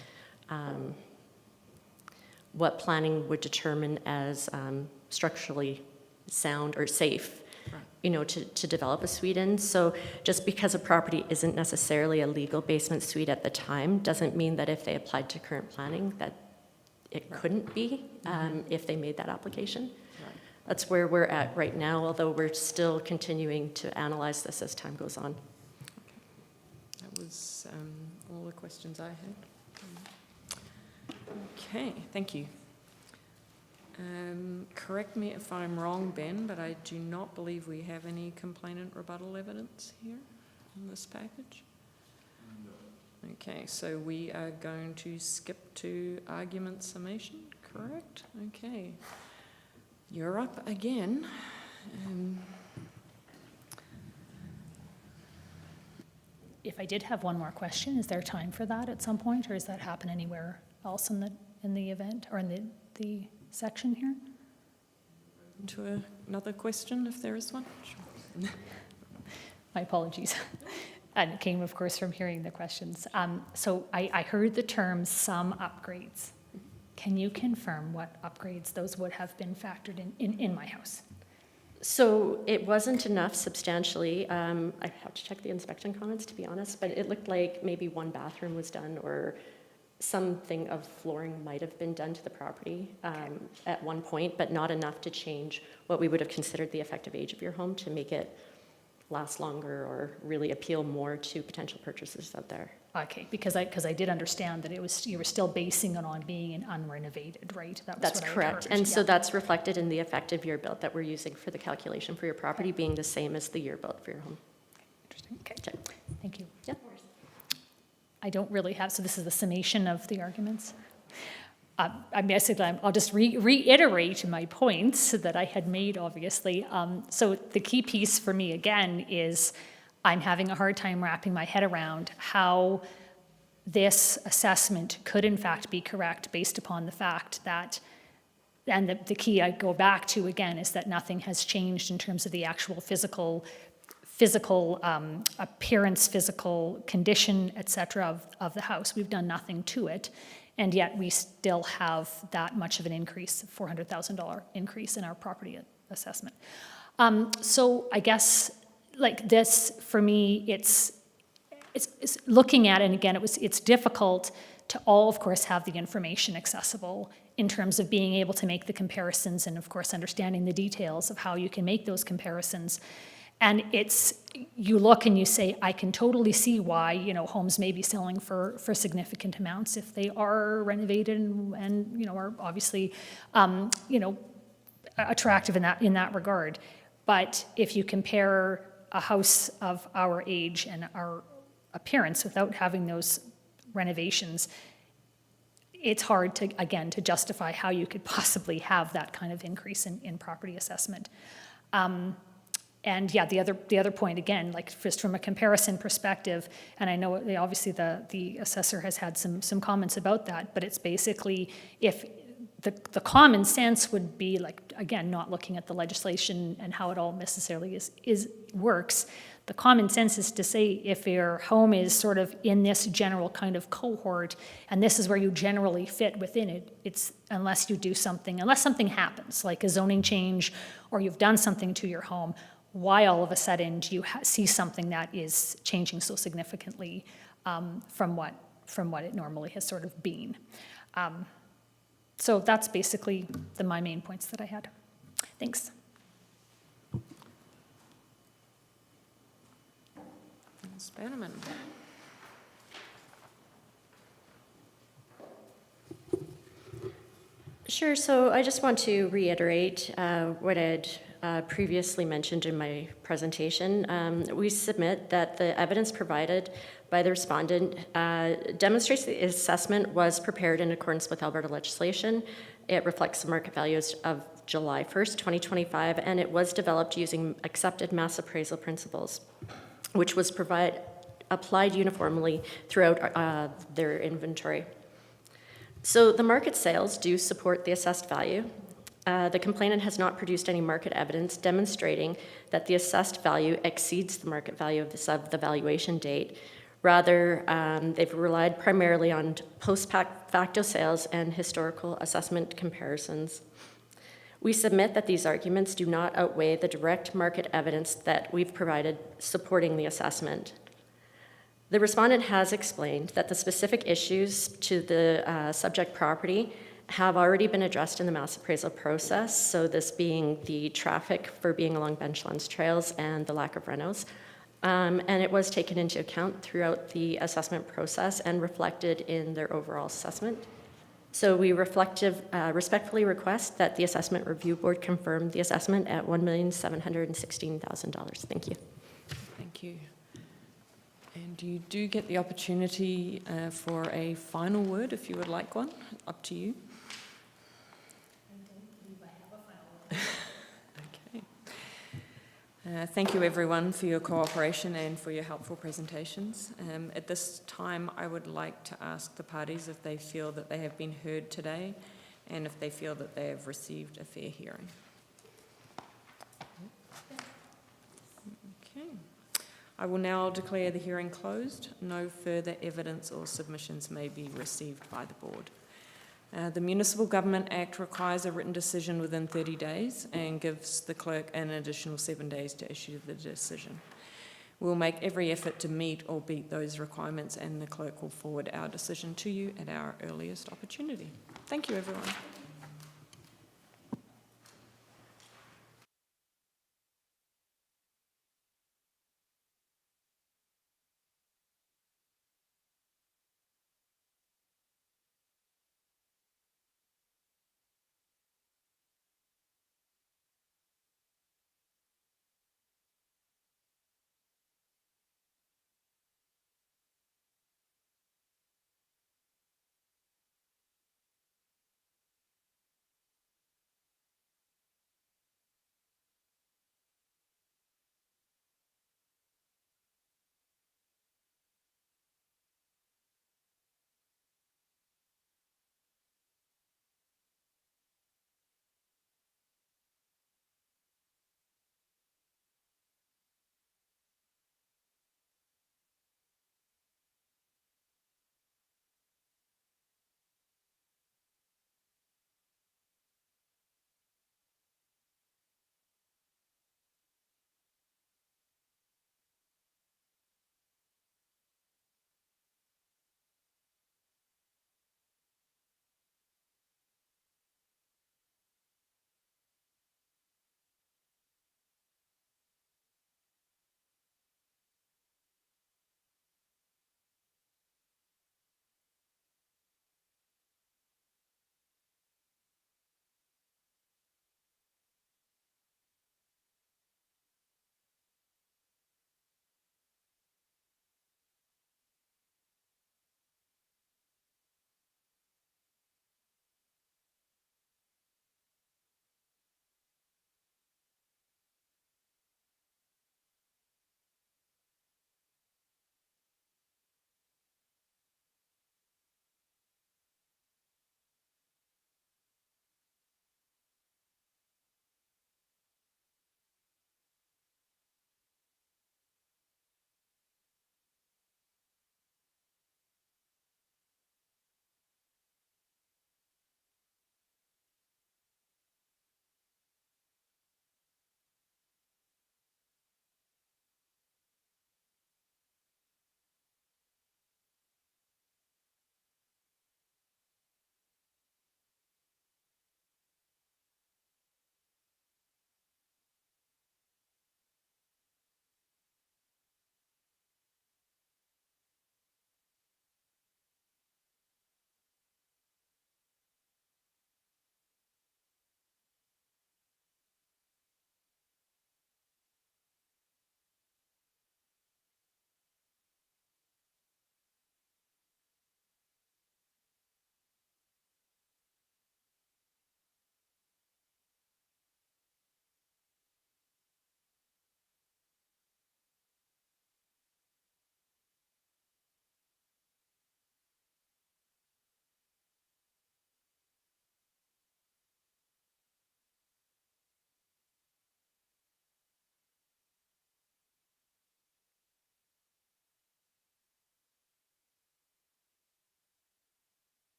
what planning would determine as structurally sound or safe, you know, to develop a suite in. So just because a property isn't necessarily a legal basement suite at the time doesn't mean that if they applied to current planning that it couldn't be if they made that application. That's where we're at right now, although we're still continuing to analyze this as time goes on. That was all the questions I had. Okay, thank you. Correct me if I'm wrong, Ben, but I do not believe we have any complainant rebuttal evidence here in this package. Okay, so we are going to skip to argument summation, correct? Okay. You're up again. If I did have one more question, is there time for that at some point, or does that happen anywhere else in the event, or in the section here? To another question, if there is one. Sure. My apologies. And it came, of course, from hearing the questions. So I heard the term some upgrades. Can you confirm what upgrades those would have been factored in my house? So it wasn't enough substantially. I have to check the inspection comments, to be honest, but it looked like maybe one bathroom was done, or something of flooring might have been done to the property at one point, but not enough to change what we would have considered the effective age of your home to make it last longer or really appeal more to potential purchasers out there. Okay, because I did understand that you were still basing it on being an unrenovated, right? That was That's what I correct. heard, And so yeah. that's reflected in the effective year built that we're using for the calculation for your property being the same as the year built for your home. Interesting. Okay, Okay. thank you. Yeah. I don't really have, so this is the summation of the arguments. I'll just reiterate my points that I had made, obviously. So the key piece for me, again, is I'm having a hard time wrapping my head around how this assessment could in fact be correct based upon the fact that, and the key I go back to again is that nothing has changed in terms of the actual physical appearance, physical condition, et cetera, of the house. We've done nothing to it, and yet we still have that much of an increase, $400,000 increase in our property assessment. So I guess like this, for me, it's looking at it, and again, it's difficult to all, of course, have the information accessible in terms of being able to make the comparisons and, of course, understanding the details of how you can make those comparisons. And you look and you say, I can totally see why, homes may be selling for significant amounts if they are renovated and are obviously, attractive in that regard. But if you compare a house of our age and our appearance without having those renovations, it's hard to justify how you could possibly have that kind of increase in property assessment. And yeah, the other point, again, like just from a comparison perspective, and I know obviously the assessor has had some comments about that, but it's basically if the common sense would be like, again, not looking at the legislation and how it all necessarily works. The common sense is to say if your home is sort of in this general kind of cohort and this is where you generally fit within it, it's unless something happens, like a zoning change or you've done something to your home, why all of a sudden do you see something that is changing so significantly from what it normally has sort of been. So that's basically my main points that I had. Thanks. Ms. Bannerman. Sure, so I just want to reiterate what I'd previously mentioned in my presentation. We submit that the evidence provided by the respondent demonstrates the assessment was prepared in accordance with Alberta legislation. It reflects the market values of July 1st, 2025, and it was developed using accepted mass appraisal principles, which was applied uniformly throughout their inventory. So the market sales do support the assessed value. The complainant has not produced any market evidence demonstrating that the assessed value exceeds the market value of the valuation date. Rather, they've relied primarily on post-facto sales and historical assessment comparisons. We submit that these arguments do not outweigh the direct market evidence that we've provided supporting the assessment. The respondent has explained that the specific issues to the subject property have already been addressed in the mass appraisal process, so this being the traffic for being along Benchlands trails and the lack of renos. And it was taken into account throughout the assessment process and reflected in their overall assessment. So we respectfully request that the Assessment Review Board confirm the assessment at $1,716,000. Thank you. Thank you. And you do get the opportunity for a final word if you would like one. Up to you. Okay. Thank you everyone for your cooperation and for your helpful presentations. At this time, I would like to ask the parties if they feel that they have been heard today and if they feel that they have received a fair hearing. Okay. I will now declare the hearing closed. No further evidence or submissions may be received by the board. The Municipal Government Act requires a written decision within 30 days and gives the clerk an additional 7 days to issue the decision. We'll make every effort to meet or beat those requirements, and the clerk will forward our decision to you at our earliest opportunity. Thank you, everyone.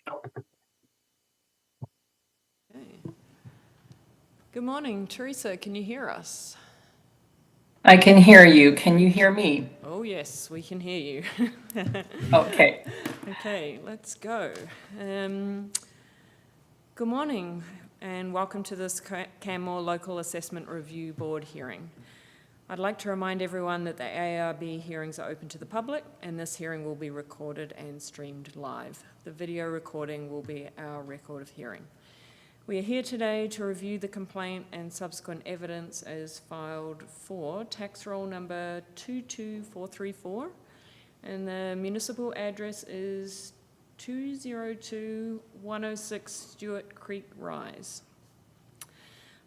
Okay. Good morning, Teresa, can you hear us? I can hear you. Can you hear me? Oh, yes, we can hear you. Okay. Okay, let's go. Good morning and welcome to this Canmore Local Assessment Review Board hearing. I'd like to remind everyone that the ARB hearings are open to the public and this hearing will be recorded and streamed live. The video recording will be our record of hearing. We are here today to review the complaint and subsequent evidence as filed for tax roll number 22434, and the municipal address is 202 106 Stewart Creek Rise.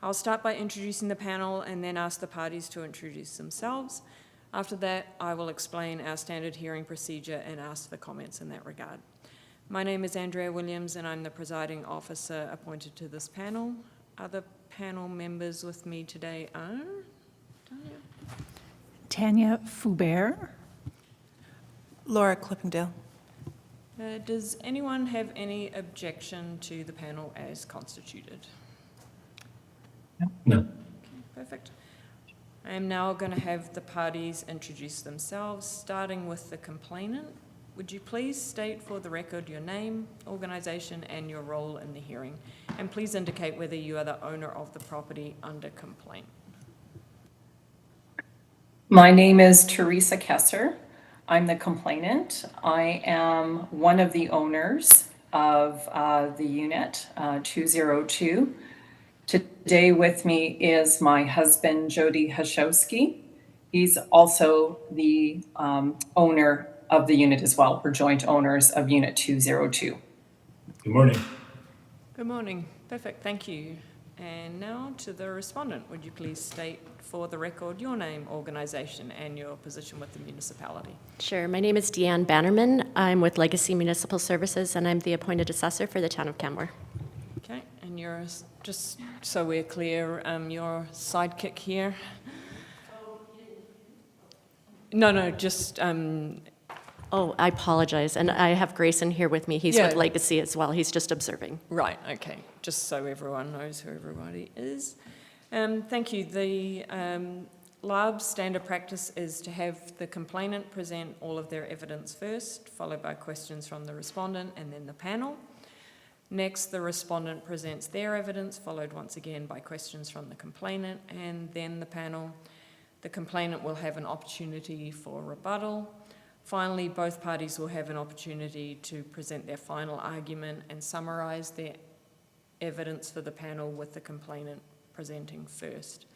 I'll start by introducing the panel and then ask the parties to introduce themselves. After that, I will explain our standard hearing procedure and ask for comments in that regard. My name is Andrea Williams and I'm the presiding officer appointed to this panel. Other panel members with me today are Tanya Foubert. Laura Clippendale. Does anyone have any objection to the panel as constituted? No. Okay, perfect. I am now going to have the parties introduce themselves, starting with the complainant. Would you please state for the record your name, organisation and your role in the hearing? And please indicate whether you are the owner of the property under complaint. My name is Teresa Kesser. I'm the complainant. I am one of the owners of the unit 202. Today with me is my husband, Jody Hashowski. He's also the owner of the unit as well. We're joint owners of unit 202. Good morning. Good morning. Perfect. Thank you. And now to the respondent. Would you please state for the record your name, organisation and your position with the municipality? Sure. My name is Deanne Bannerman. I'm with Legacy Municipal Services, and I'm the appointed assessor for the town of Canmore. Okay, and you're, just so we're clear, your sidekick here? No, just, Oh, I apologize. And I have Grayson here with me. He's Yeah. with Legacy as well. He's just observing. right, okay, just so everyone knows who everybody is. Thank you. The LARB's standard practice is to have the complainant present all of their evidence first, followed by questions from the respondent and then the panel. Next, the respondent presents their evidence, followed once again by questions from the complainant and then the panel. The complainant will have an opportunity for rebuttal. Finally, both parties will have an opportunity to present their final argument and summarise their evidence for the panel with the complainant presenting first.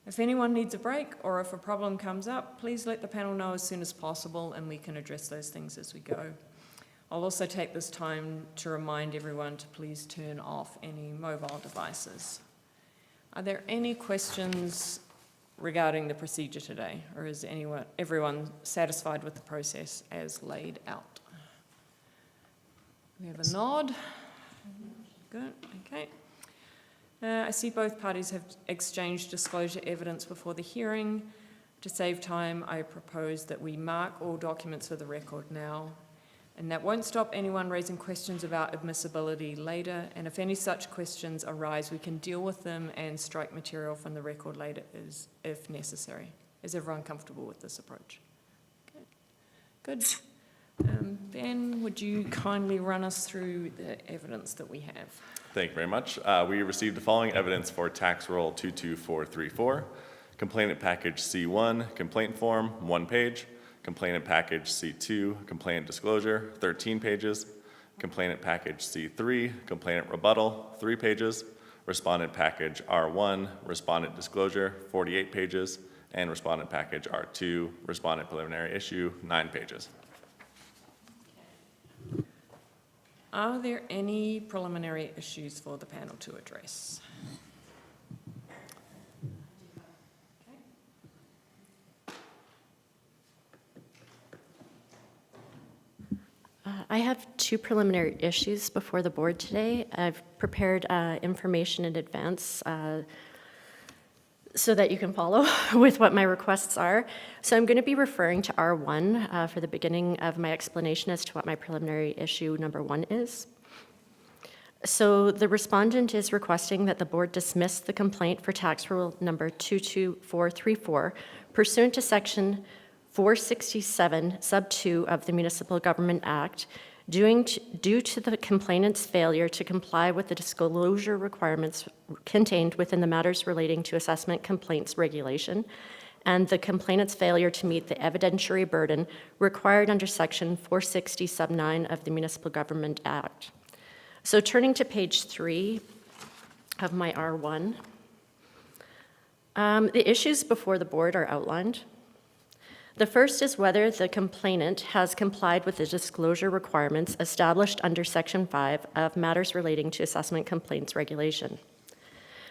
If anyone needs a break or if a problem comes up, please let the panel know as soon as possible and we can address those things as we go. I'll also take this time to remind everyone to please turn off any mobile devices. Are there any questions regarding the procedure today, or is everyone satisfied with the process as laid out? We have a nod. Good, okay. I see both parties have exchanged disclosure evidence before the hearing. To save time, I propose that we mark all documents for the record now, and that won't stop anyone raising questions about admissibility later, and if any such questions arise, we can deal with them and strike material from the record later if necessary. Is everyone comfortable with this approach? Okay. Good. Ben, would you kindly run us through the evidence that we have? Thank you very much. We received the following evidence for tax roll 22434. Complainant package C1, complaint form, 1 page. Complainant package C2, complainant disclosure, 13 pages. Complainant package C3, complainant rebuttal, 3 pages. Respondent package R1, respondent disclosure, 48 pages. And respondent package R2, respondent preliminary issue, 9 pages. Are there any preliminary issues for the panel to address? I have 2 preliminary issues before the board today. I've prepared information in advance so that you can follow with what my requests are. So I'm going to be referring to R1 for the beginning of my explanation as to what my preliminary issue number 1 is. So the respondent is requesting that the board dismiss the complaint for tax rule number 22434 pursuant to section 467, sub 2 of the Municipal Government Act, due to the complainant's failure to comply with the disclosure requirements contained within the matters relating to assessment complaints regulation, and the complainant's failure to meet the evidentiary burden required under section 460, sub 9 of the Municipal Government Act. So turning to page 3 of my R1, the issues before the board are outlined. The first is whether the complainant has complied with the disclosure requirements established under Section 5 of Matters Relating to Assessment Complaints Regulation.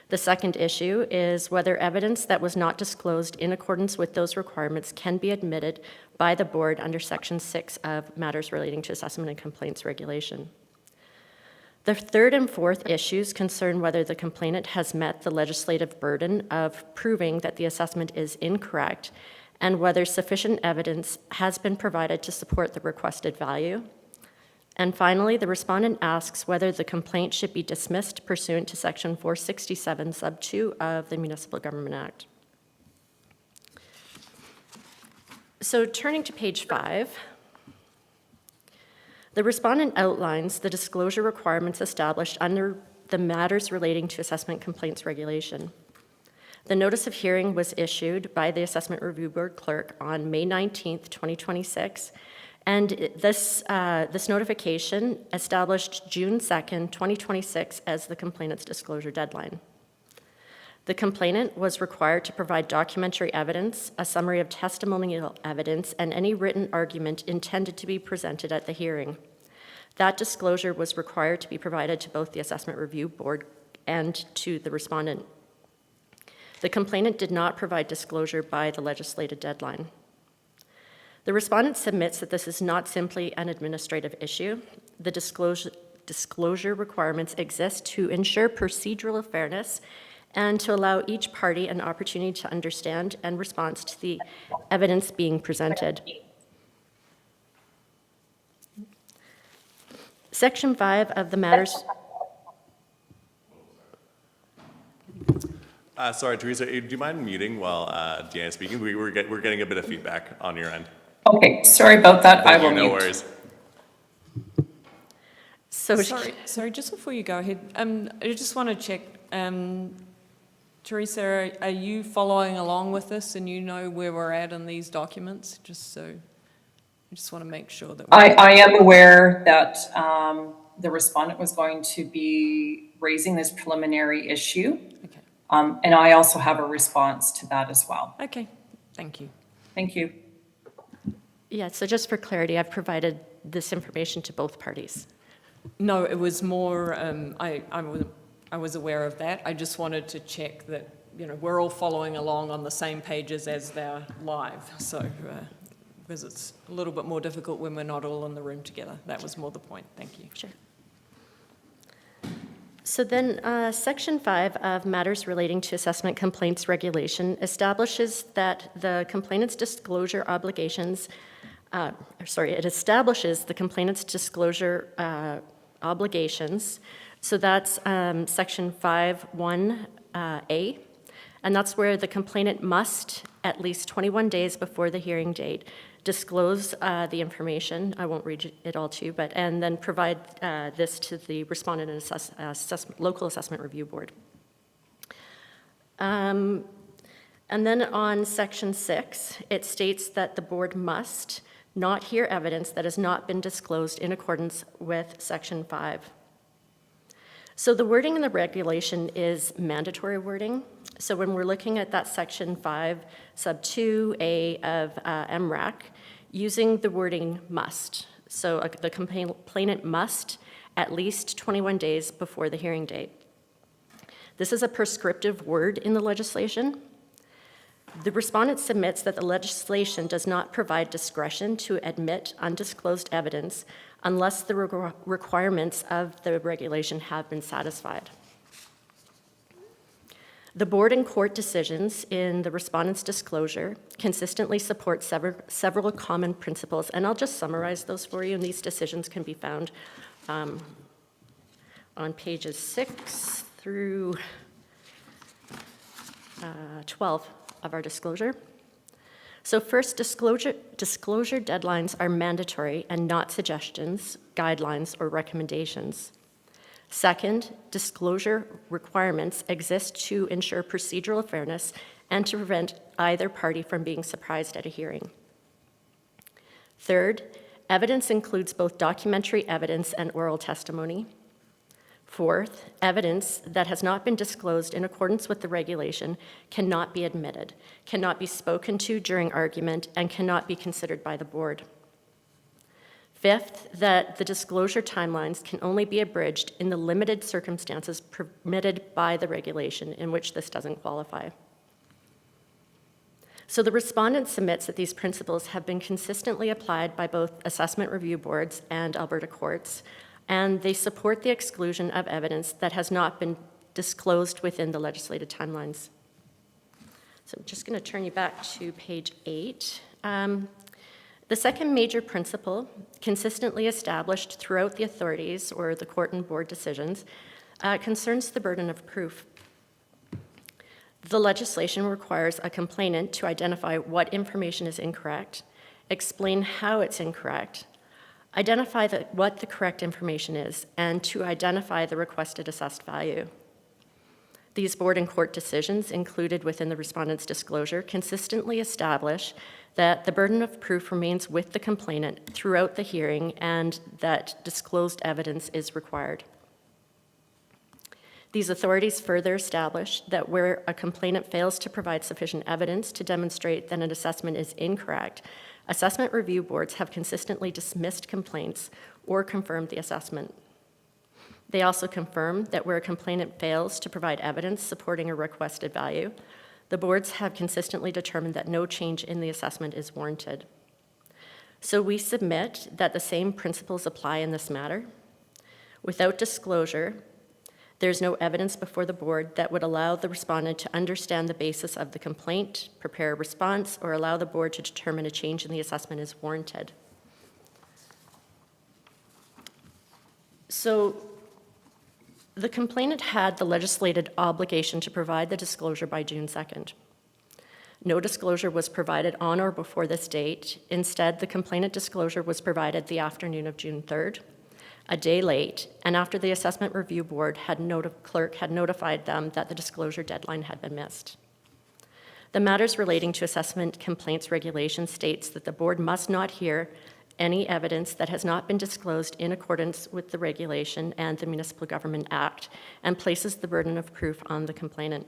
The second issue is whether evidence that was not disclosed in accordance with those requirements can be admitted by the board under Section 6 of Matters Relating to Assessment and Complaints Regulation. The third and fourth issues concern whether the complainant has met the legislative burden of proving that the assessment is incorrect and whether sufficient evidence has been provided to support the requested value. And finally, the respondent asks whether the complaint should be dismissed pursuant to Section 467, sub 2 of the Municipal Government Act. So turning to page 5, the respondent outlines the disclosure requirements established under the Matters Relating to Assessment Complaints Regulation. The notice of hearing was issued by the Assessment Review Board clerk on May 19th, 2026, and this notification established June 2nd, 2026 as the complainant's disclosure deadline. The complainant was required to provide documentary evidence, a summary of testimonial evidence, and any written argument intended to be presented at the hearing. That disclosure was required to be provided to both the Assessment Review Board and to the respondent. The complainant did not provide disclosure by the legislated deadline. The respondent submits that this is not simply an administrative issue. The disclosure requirements exist to ensure procedural fairness and to allow each party an opportunity to understand and respond to the evidence being presented. Section 5 of the matters... Sorry, Teresa, do you mind muting while Deanna is speaking? We're getting a bit of feedback on your end. Okay, sorry about that. I will No mute. worries. So, Sorry, just before you go ahead, I just want to check, Teresa, are you following along with this and you know where we're at in these documents? Just so, I just want to make sure that I am aware that the respondent was going to be raising this preliminary issue. Okay. And I also have a response to that as well. Okay, thank you. Thank you. yeah, so just for clarity, I've provided this information to both parties. No, it was more, I was aware of that. I just wanted to check that, you know, we're all following along on the same pages as they're live. So, because it's a little bit more difficult when we're not all in the room together. That was more the point. Thank you. Sure. So then, Section 5 of Matters Relating to Assessment Complaints Regulation establishes that the complainant's disclosure obligations, it establishes the complainant's disclosure obligations. So that's Section 5(1)(a), and that's where the complainant must, at least 21 days before the hearing date, disclose the information. I won't read it all to you, and then provide this to the respondent and local assessment review board. And then on Section 6, it states that the board must not hear evidence that has not been disclosed in accordance with Section 5. So the wording in the regulation is mandatory wording. So when we're looking at that Section 5, sub 2A of MRAC, using the wording must. So the complainant must at least 21 days before the hearing date. This is a prescriptive word in the legislation. The respondent submits that the legislation does not provide discretion to admit undisclosed evidence unless the requirements of the regulation have been satisfied. The board and court decisions in the respondent's disclosure consistently support several common principles, and I'll just summarize those for you, and these decisions can be found on pages 6 through 12 of our disclosure. So first, disclosure deadlines are mandatory and not suggestions, guidelines, or recommendations. Second, disclosure requirements exist to ensure procedural fairness and to prevent either party from being surprised at a hearing. Third, evidence includes both documentary evidence and oral testimony. Fourth, evidence that has not been disclosed in accordance with the regulation cannot be admitted, cannot be spoken to during argument, and cannot be considered by the board. Fifth, that the disclosure timelines can only be abridged in the limited circumstances permitted by the regulation in which this doesn't qualify. So the respondent submits that these principles have been consistently applied by both assessment review boards and Alberta courts, and they support the exclusion of evidence that has not been disclosed within the legislated timelines. So I'm just going to turn you back to page 8. The second major principle, consistently established throughout the authorities or the court and board decisions, concerns the burden of proof. The legislation requires a complainant to identify what information is incorrect, explain how it's incorrect, identify what the correct information is, and to identify the requested assessed value. These board and court decisions included within the respondent's disclosure consistently establish that the burden of proof remains with the complainant throughout the hearing and that disclosed evidence is required. These authorities further establish that where a complainant fails to provide sufficient evidence to demonstrate that an assessment is incorrect, assessment review boards have consistently dismissed complaints or confirmed the assessment. They also confirm that where a complainant fails to provide evidence supporting a requested value, the boards have consistently determined that no change in the assessment is warranted. So we submit that the same principles apply in this matter. Without disclosure, there's no evidence before the board that would allow the respondent to understand the basis of the complaint, prepare a response, or allow the board to determine a change in the assessment is warranted. So the complainant had the legislated obligation to provide the disclosure by June 2nd. No disclosure was provided on or before this date. Instead, the complainant disclosure was provided the afternoon of June 3rd, a day late, and after the assessment review board clerk had notified them that the disclosure deadline had been missed. The matters relating to assessment complaints regulation states that the board must not hear any evidence that has not been disclosed in accordance with the regulation and the Municipal Government Act, and places the burden of proof on the complainant.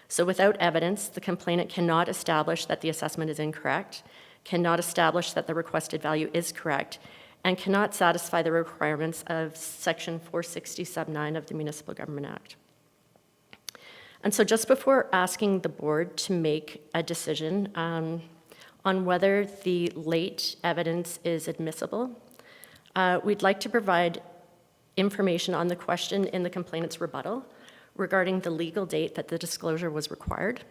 So without evidence, the complainant cannot establish that the assessment is incorrect, cannot establish that the requested value is correct, and cannot satisfy the requirements of Section 460 sub 9 of the Municipal Government Act. And so just before asking the board to make a decision on whether the late evidence is admissible, we'd like to provide information on the question in the complainant's rebuttal regarding the legal date that the disclosure was required.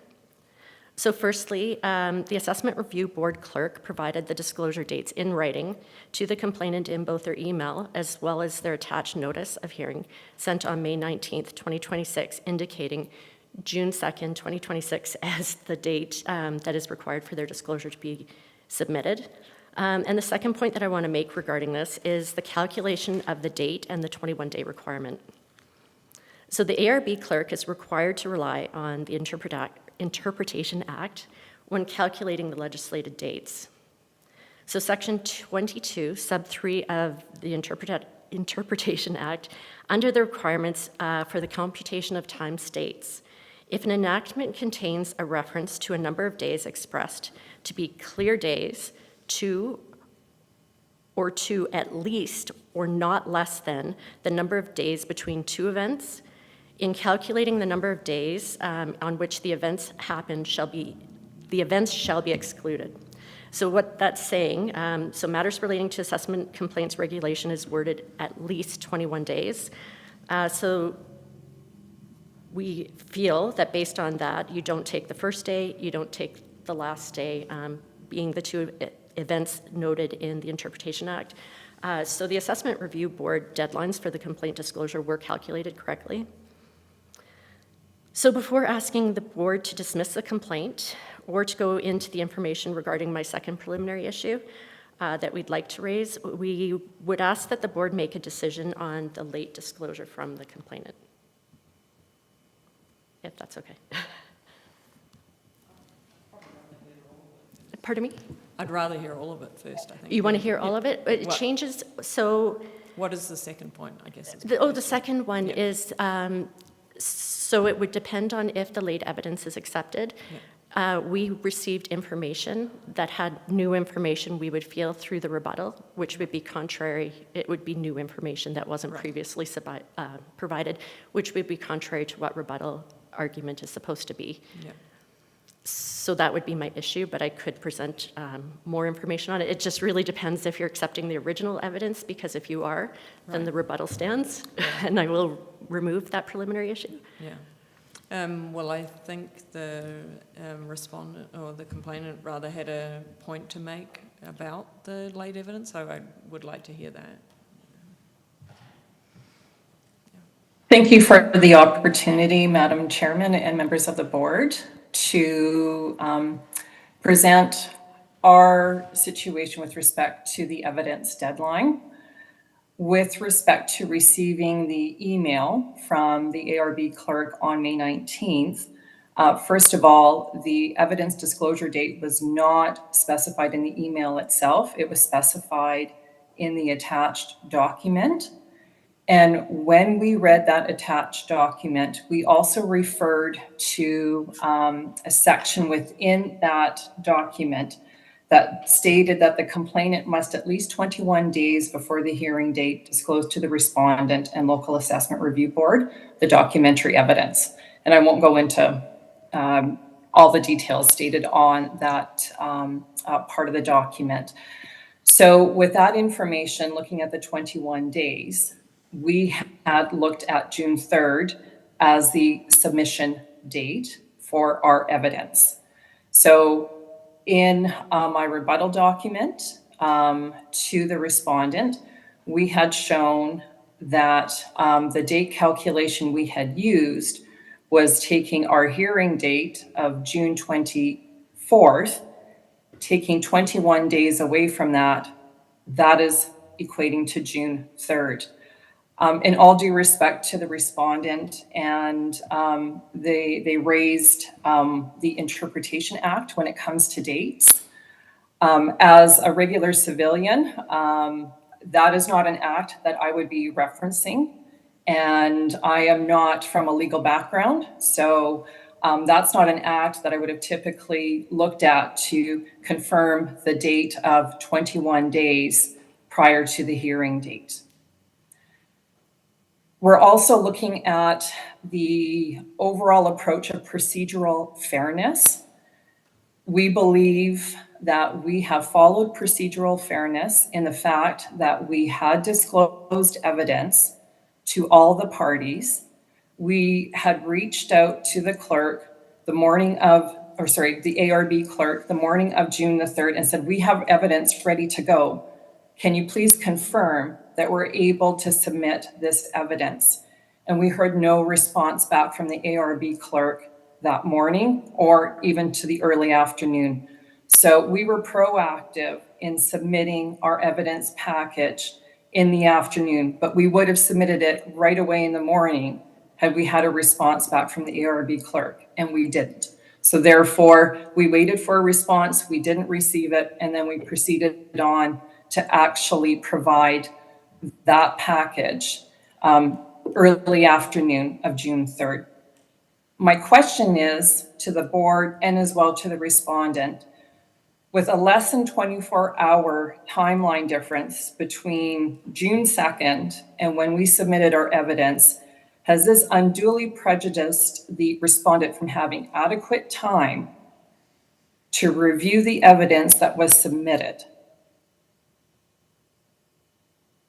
So firstly, the Assessment Review Board clerk provided the disclosure dates in writing to the complainant in both their email as well as their attached notice of hearing sent on May 19th, 2026, indicating June 2nd, 2026 as the date that is required for their disclosure to be submitted. And the second point that I want to make regarding this is the calculation of the date and the 21-day requirement. So the ARB clerk is required to rely on the Interpretation Act when calculating the legislated dates. So Section 22, sub 3 of the Interpretation Act, under the requirements for the computation of time states, if an enactment contains a reference to a number of days expressed to be clear days, to at least or not less than the number of days between two events, in calculating the number of days on which the events happened, the events shall be excluded. So what that's saying, so matters relating to assessment complaints regulation is worded at least 21 days. So we feel that based on that, you don't take the first day, you don't take the last day, being the two events noted in the Interpretation Act. So the Assessment Review Board deadlines for the complaint disclosure were calculated correctly. So before asking the board to dismiss the complaint or to go into the information regarding my second preliminary issue that we'd like to raise, we would ask that the board make a decision on the late disclosure from the complainant, if that's okay. Pardon me? I'd rather hear all of it first, I think. You want to hear all of it? It What- changes, so, What is the second point, I guess? is- the second one Yeah. is, so it would depend on if the late evidence is accepted. We received information that had new information we would feel through the rebuttal, which would be contrary, it would be new information that wasn't previously provided, which would be contrary to what rebuttal argument is supposed to be. Yeah. So that would be my issue, but I could present more information on it. It just really depends if you're accepting the original evidence, because if you are, then the rebuttal stands, and I will remove that preliminary issue. Yeah. Well, I think the respondent, or the complainant rather, had a point to make about the late evidence, so I would like to hear that. Thank you for the opportunity, Madam Chairman and members of the board, to present our situation with respect to the evidence deadline. With respect to receiving the email from the ARB clerk on May 19th, first of all, the evidence disclosure date was not specified in the email itself. It was specified in the attached document. And when we read that attached document, we also referred to a section within that document that stated that the complainant must at least 21 days before the hearing date disclose to the respondent and local assessment review board the documentary evidence. And I won't go into all the details stated on that part of the document. So with that information, looking at the 21 days, we had looked at June 3rd as the submission date for our evidence. So in my rebuttal document to the respondent, we had shown that the date calculation we had used was taking our hearing date of June 24th, taking 21 days away from that, that is equating to June 3rd. In all due respect to the respondent, and they raised the Interpretation Act when it comes to dates. As a regular civilian, that is not an act that I would be referencing, and I am not from a legal background, so that's not an act that I would have typically looked at to confirm the date of 21 days prior to the hearing date. We're also looking at the overall approach of procedural fairness. We believe that we have followed procedural fairness in the fact that we had disclosed evidence to all the parties. We had reached out to the clerk the morning of, the ARB clerk, the morning of June the 3rd and said, we have evidence ready to go. Can you please confirm that we're able to submit this evidence? And we heard no response back from the ARB clerk that morning or even to the early afternoon. So we were proactive in submitting our evidence package in the afternoon, but we would have submitted it right away in the morning had we had a response back from the ARB clerk, and we didn't. So therefore, we waited for a response, we didn't receive it, and then we proceeded on to actually provide that package early afternoon of June 3rd. My question is to the board and as well to the respondent, with a less than 24-hour timeline difference between June 2nd and when we submitted our evidence, has this unduly prejudiced the respondent from having adequate time to review the evidence that was submitted?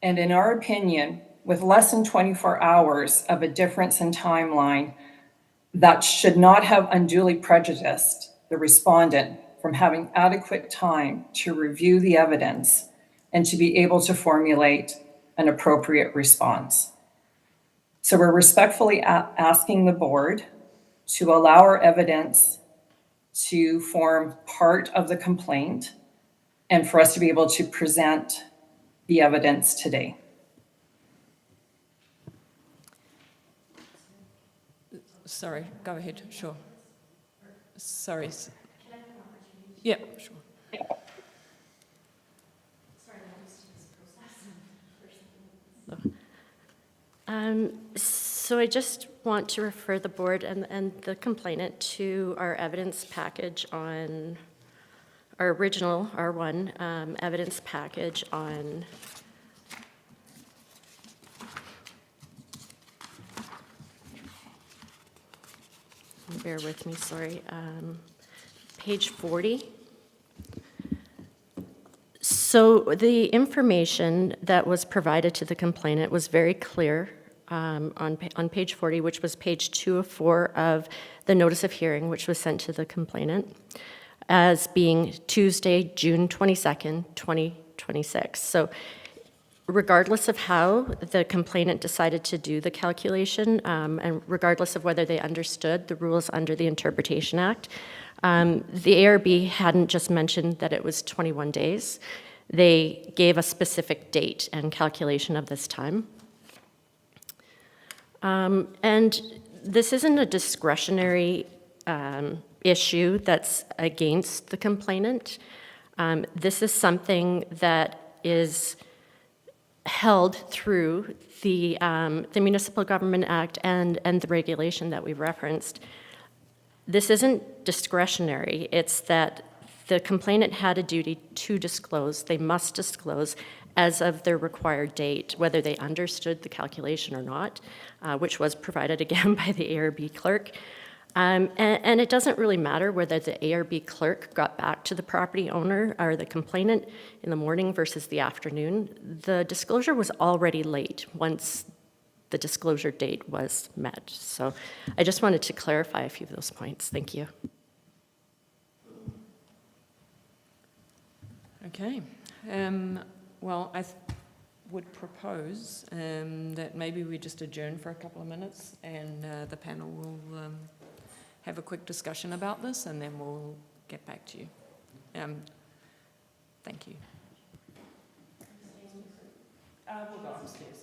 And in our opinion, with less than 24 hours of a difference in timeline, that should not have unduly prejudiced the respondent from having adequate time to review the evidence and to be able to formulate an appropriate response. So we're respectfully asking the board to allow our evidence to form part of the complaint and for us to be able to present the evidence today. Sorry, go ahead, sure. Sorry. Yeah, sure. So I just want to refer the board and the complainant to our evidence package on, our original R1 evidence package on bear with me, sorry, page 40. So the information that was provided to the complainant was very clear on page 40, which was page 2 of 4 of the notice of hearing, which was sent to the complainant, as being Tuesday, June 22nd, 2026. So regardless of how the complainant decided to do the calculation, and regardless of whether they understood the rules under the Interpretation Act, the ARB hadn't just mentioned that it was 21 days. They gave a specific date and calculation of this time. And this isn't a discretionary issue that's against the complainant. This is something that is held through the Municipal Government Act and the regulation that we've referenced. This isn't discretionary. It's that the complainant had a duty to disclose. They must disclose as of their required date, whether they understood the calculation or not, which was provided again by the ARB clerk. And it doesn't really matter whether the ARB clerk got back to the property owner or the complainant in the morning versus the afternoon. The disclosure was already late once the disclosure date was met. So I just wanted to clarify a few of those points. Thank you. Okay. Well, I would propose that maybe we just adjourn for a couple of minutes and the panel will have a quick discussion about this and then we'll get back to you. Thank you. We'll go upstairs.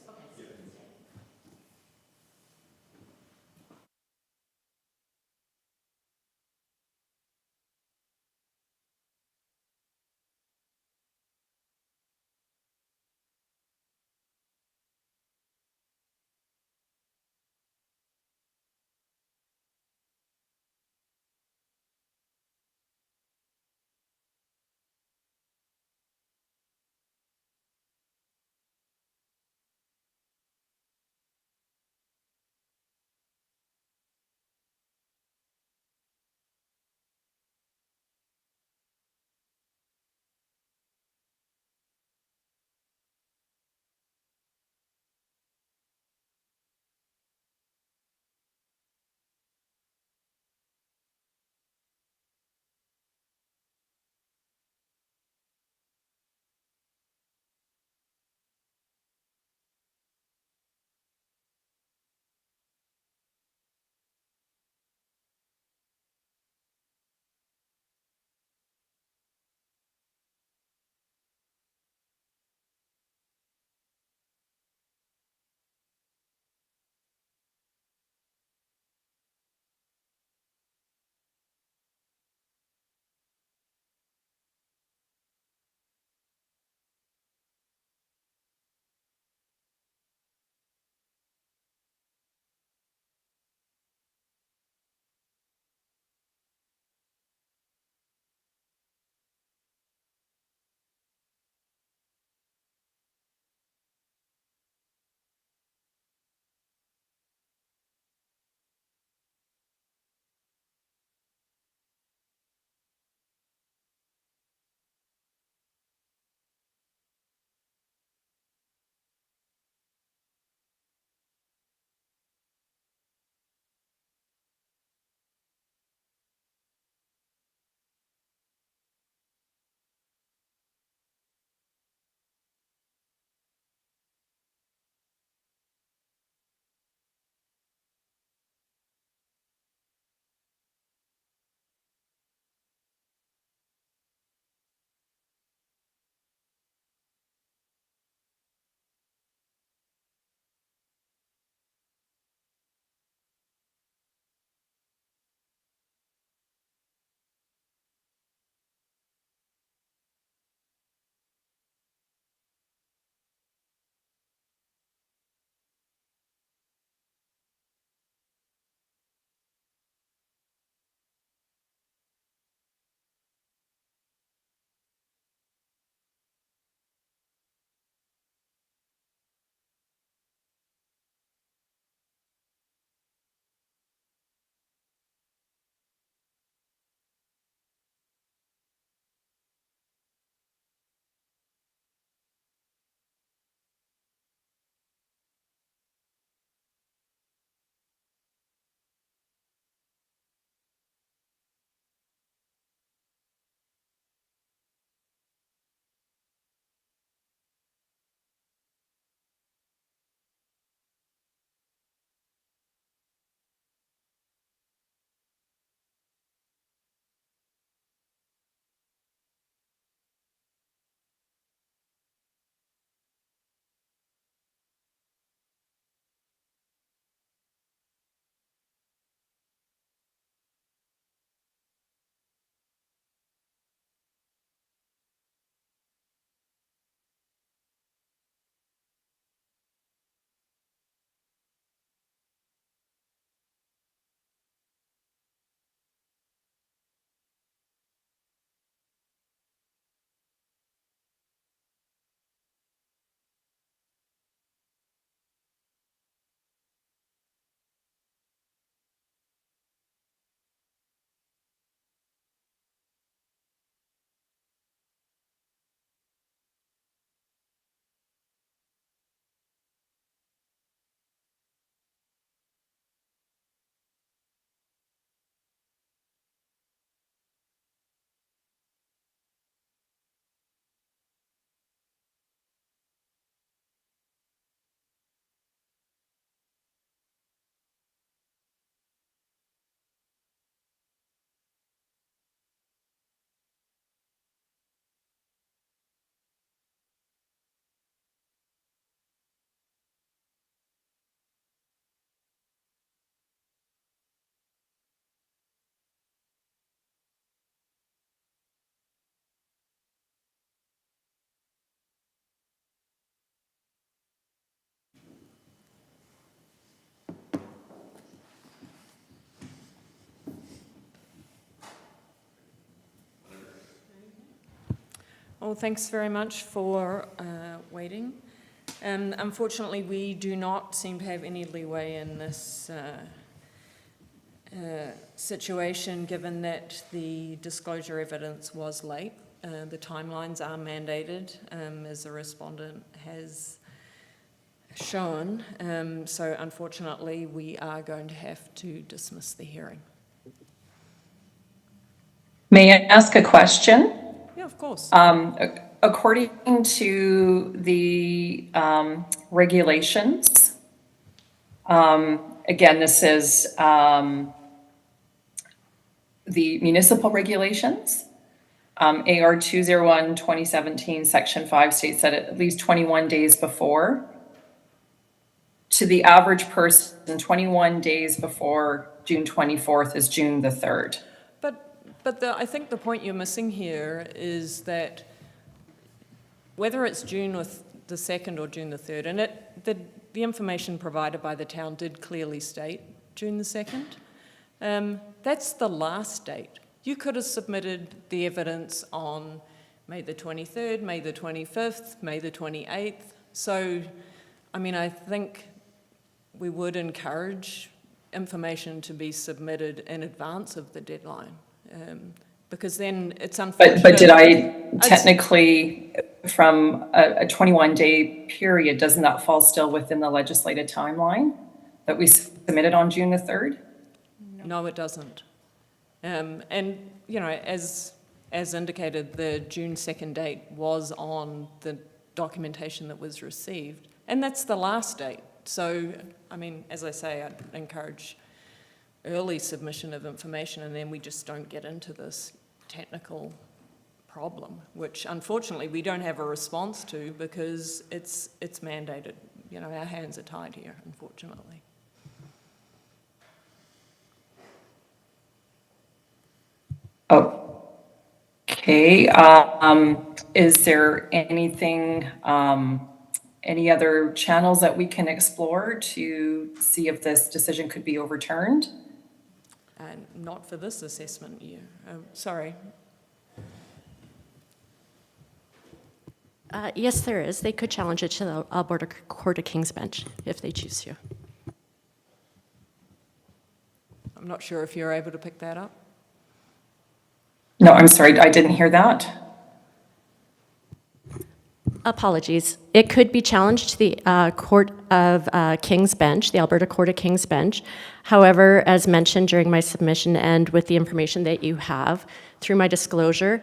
Well, thanks very much for waiting. Unfortunately, we do not seem to have any leeway in this situation, given that the disclosure evidence was late. The timelines are mandated, as the respondent has shown. So unfortunately, we are going to have to dismiss the hearing. May I ask a question? Yeah, of course. According to the regulations, again, this is the municipal regulations. AR 201-2017, Section 5 states that at least 21 days before. To the average person, 21 days before June 24th is June the 3rd. But I think the point you're missing here is that whether it's June the 2nd or June the 3rd, and the information provided by the town did clearly state June the 2nd, that's the last date. You could have submitted the evidence on May the 23rd, May the 25th, May the 28th. So, I mean, I think we would encourage information to be submitted in advance of the deadline, because then it's unfortunate. But did I technically, from a 21-day period, doesn't that fall still within the legislative timeline that we submitted on June the 3rd? No, it doesn't. And, you know, as indicated, the June 2nd date was on the documentation that was received, and that's the last date. So, I mean, as I say, I'd encourage early submission of information, and then we just don't get into this technical problem, which unfortunately we don't have a response to because it's mandated. You know, our hands are tied here, unfortunately. Okay. Is there anything, any other channels that we can explore to see if this decision could be overturned? And not for this assessment year. Sorry. Yes, there is. They could challenge it to the Alberta Court of King's Bench if they choose to. I'm not sure if you're able to pick that up. No, I'm sorry, I didn't hear that. Apologies. It could be challenged to the Court of King's Bench, the Alberta Court of King's Bench. However, as mentioned during my submission and with the information that you have through my disclosure,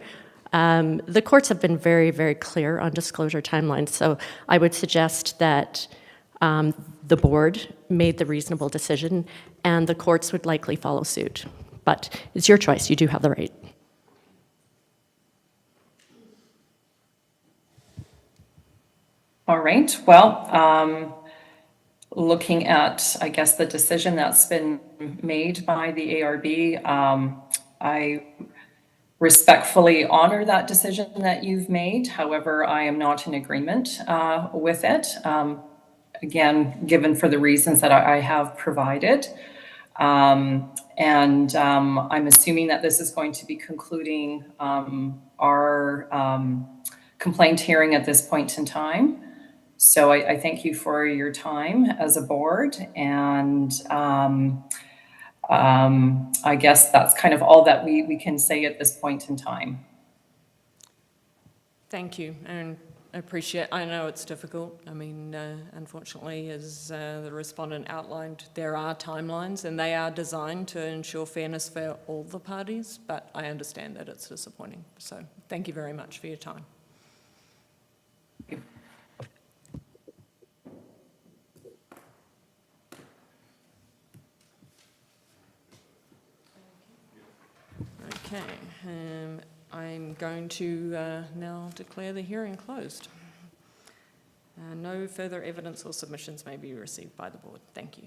the courts have been very, very clear on disclosure timelines. So I would suggest that the board made the reasonable decision and the courts would likely follow suit. But it's your choice. You do have the right. All right, well, looking at, I guess, the decision that's been made by the ARB, I respectfully honor that decision that you've made. However, I am not in agreement with it. Again, given for the reasons that I have provided. I'm assuming that this is going to be concluding our complaint hearing at this point in time. So I thank you for your time as a board, and I guess that's kind of all that we can say at this point in time. Thank you, and I appreciate, I know it's difficult. I mean, unfortunately, as the respondent outlined, there are timelines and they are designed to ensure fairness for all the parties, but I understand that it's disappointing. So thank you very much for your time. Okay, I'm going to now declare the hearing closed. No further evidence or submissions may be received by the board. Thank you.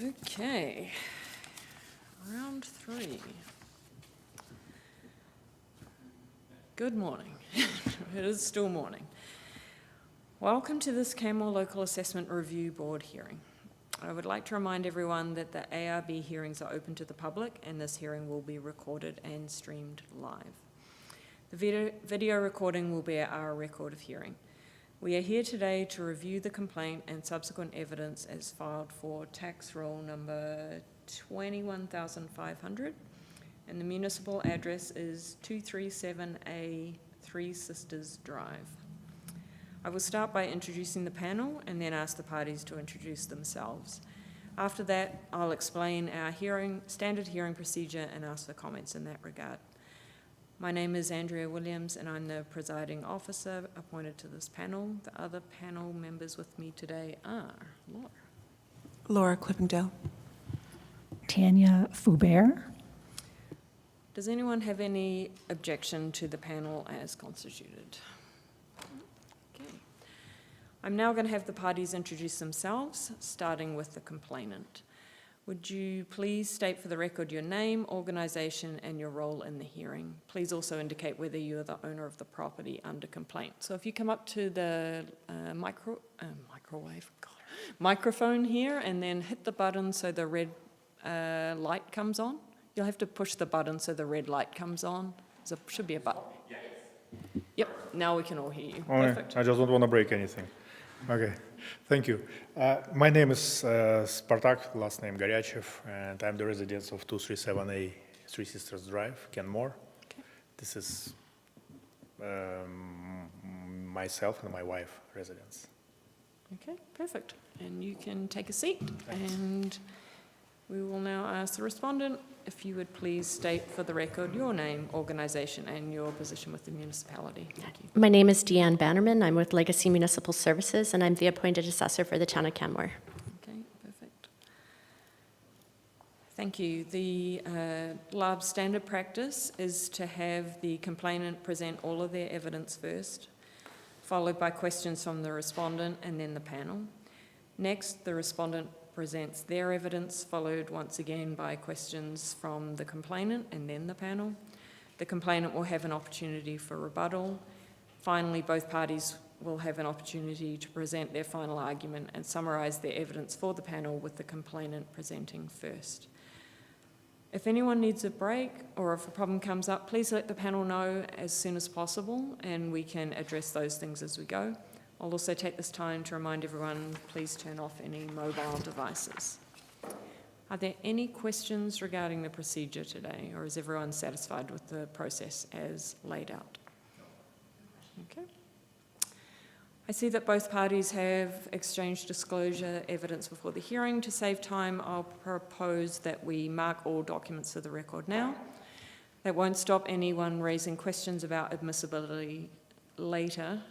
Okay, round three. Good morning. It is still morning. Welcome to this Canmore Local Assessment Review Board hearing. I would like to remind everyone that the ARB hearings are open to the public and this hearing will be recorded and streamed live. The video recording will be our record of hearing. We are here today to review the complaint and subsequent evidence as filed for tax roll number 21,500, and the municipal address is 237A Three Sisters Drive. I will start by introducing the panel and then ask the parties to introduce themselves. After that, I'll explain our standard hearing procedure and ask for comments in that regard. My name is Andrea Williams and I'm the presiding officer appointed to this panel. The other panel members with me today are Laura. Laura Clippendale. Tanya Foubert. Does anyone have any objection to the panel as constituted? Okay. I'm now going to have the parties introduce themselves, starting with the complainant. Would you please state for the record your name, organisation and your role in the hearing? Please also indicate whether you are the owner of the property under complaint. So if you come up to the microphone here and then hit the button so the red light comes on. You'll have to push the button so the red light comes on. There should be a button. Yep, now we can all hear you. Only, Perfect. I just don't want to break anything. Okay, thank you. My name is Spartak, last name Goryachev, and I'm the resident of 237A Three Sisters Drive, Canmore. Okay. This is myself and my wife residence. Okay, perfect. And you can take a seat. And we will now ask the respondent if you would please state for the record your name, organisation and your position with the municipality. Thank you. My name is Deanne Bannerman. I'm with Legacy Municipal Services, and I'm the appointed assessor for the town of Canmore. Okay, perfect. Thank you. The LARB standard practice is to have the complainant present all of their evidence first, followed by questions from the respondent and then the panel. Next, the respondent presents their evidence, followed once again by questions from the complainant and then the panel. The complainant will have an opportunity for rebuttal. Finally, both parties will have an opportunity to present their final argument and summarise their evidence for the panel, with the complainant presenting first. If anyone needs a break or if a problem comes up, please let the panel know as soon as possible and we can address those things as we go. I'll also take this time to remind everyone, please turn off any mobile devices. Are there any questions regarding the procedure today, or is everyone satisfied with the process as laid out? Okay. I see that both parties have exchanged disclosure evidence before the hearing. To save time, I'll propose that we mark all documents to the record now. That won't stop anyone raising questions about admissibility later.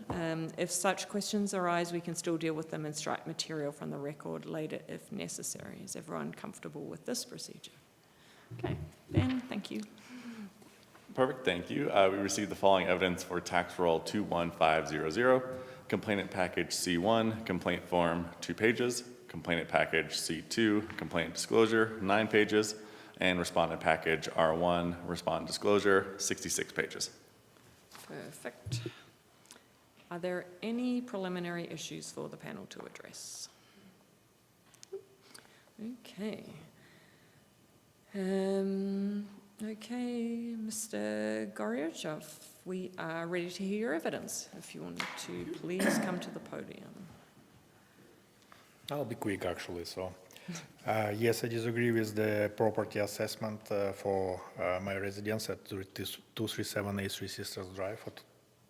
If such questions arise, we can still deal with them and strike material from the record later if necessary. Is everyone comfortable with this procedure? Okay, Ben, thank you. Perfect, thank you. We received the following evidence for tax roll 21500, complainant package C1, complaint form 2 pages, complainant package C2, complaint disclosure 9 pages, and respondent package R1, respondent disclosure 66 pages. Perfect. Are there any preliminary issues for the panel to address? Okay. Okay, Mr. Goryachev, we are ready to hear your evidence. If you want to please come to the podium. I'll be quick, actually. So, yes, I disagree with the property assessment for my residence at 237A Three Sisters Drive for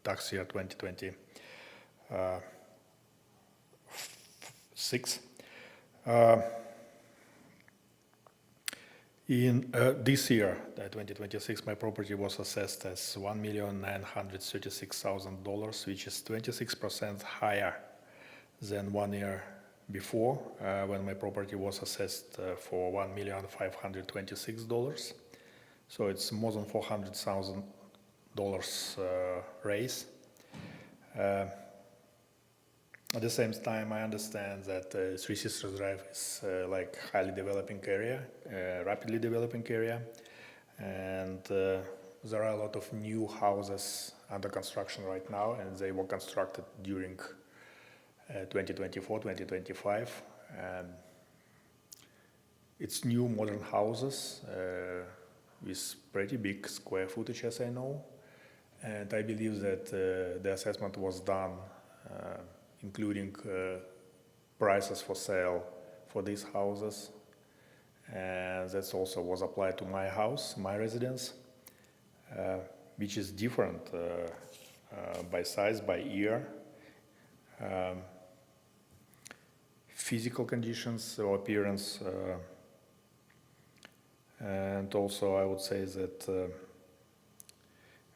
tax year 2026. In this year, 2026, my property was assessed as $1,936,000, which is 26% higher than 1 year before, when my property was assessed for $1,526,000. So it's more than $400,000 raise. At the same time, I understand that Three Sisters Drive is like highly developing area, rapidly developing area, and there are a lot of new houses under construction right now, and they were constructed during 2024, 2025. It's new modern houses with pretty big square footage, as I know, and I believe that the assessment was done including prices for sale for these houses, and that also was applied to my house, my residence, which is different by size, by year. Physical conditions or appearance, and also I would say that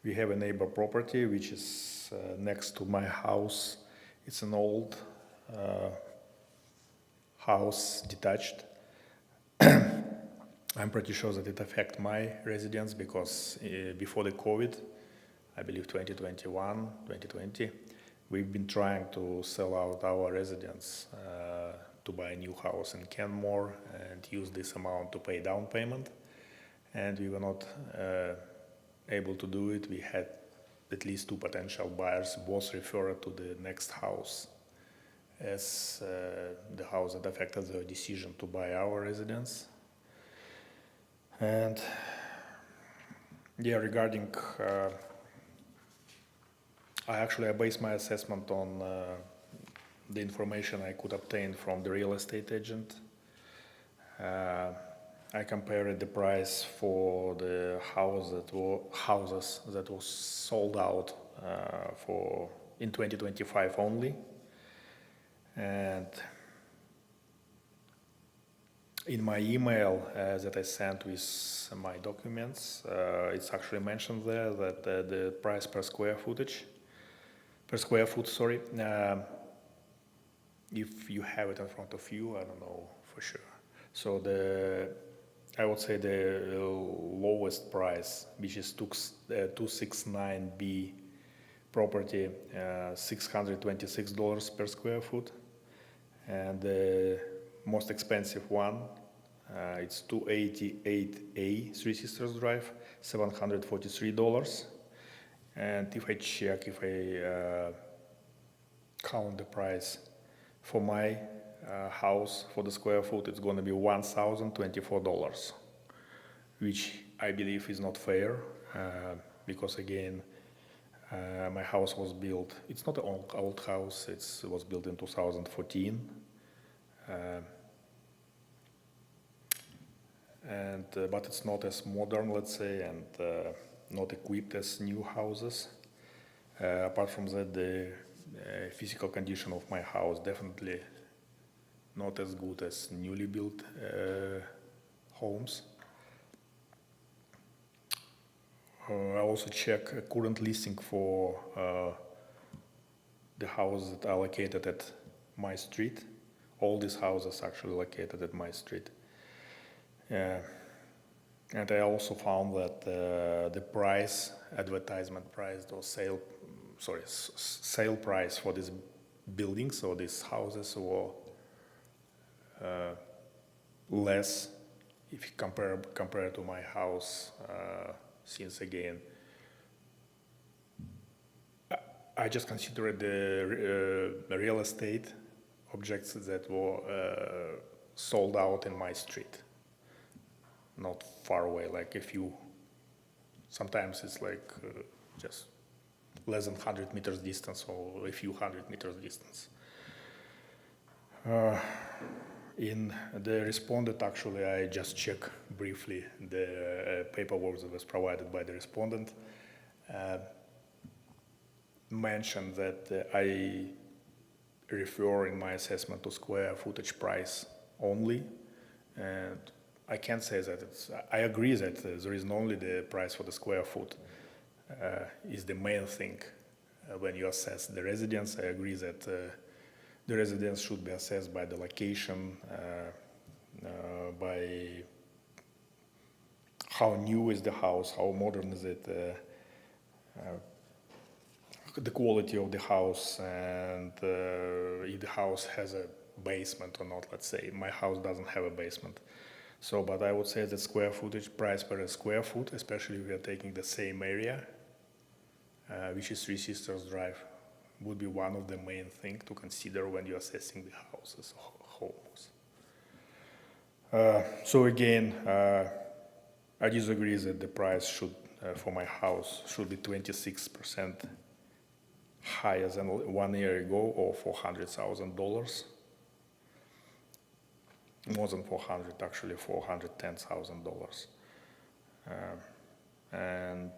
we have a neighbor property which is next to my house. It's an old house, detached. I'm pretty sure that it affects my residence because before the COVID, I believe 2021, 2020, we've been trying to sell out our residence to buy a new house in Canmore and use this amount to pay down payment. And we were not able to do it. We had at least 2 potential buyers, both referred to the next house as the house that affected the decision to buy our residence. And yeah, regarding, I based my assessment on the information I could obtain from the real estate agent. I compared the price for the houses that was sold out in 2025 only, and in my email that I sent with my documents, it's actually mentioned there that the price per square foot, if you have it in front of you, I don't know for sure. So I would say the lowest price, which is 269B property, $626 per square foot, and the most expensive one, it's 288A Three Sisters Drive, $743. And if I count the price for my house for the square foot, it's going to be $1,024, which I believe is not fair because again, my house was built, it's not an old house, it was built in 2014. But it's not as modern, let's say, and not equipped as new houses. Apart from that, the physical condition of my house definitely not as good as newly built homes. I also check a current listing for the houses that are located at my street. All these houses actually located at my street. And I also found that the advertisement price or sale price for these buildings or these houses were less if you compare to my house, since again I just considered the real estate objects that were sold out in my street, not far away, like a few, sometimes it's like just less than 100 meters distance or a few 100 meters distance. In the respondent, actually, I just check briefly the paperwork that was provided by the respondent. Mentioned that I refer in my assessment to square footage price only, and I can't say that I agree that there is not only the price for the square foot is the main thing when you assess the residence. I agree that the residence should be assessed by the location, by how new is the house, how modern is it, the quality of the house and if the house has a basement or not. Let's say my house doesn't have a basement. So, but I would say the square footage price per square foot, especially if we are taking the same area, which is Three Sisters Drive, would be one of the main things to consider when you're assessing the houses or homes. So again, I disagree that the price should, for my house should be 26% higher than 1 year ago, or $400,000. More than 400, actually $410,000. And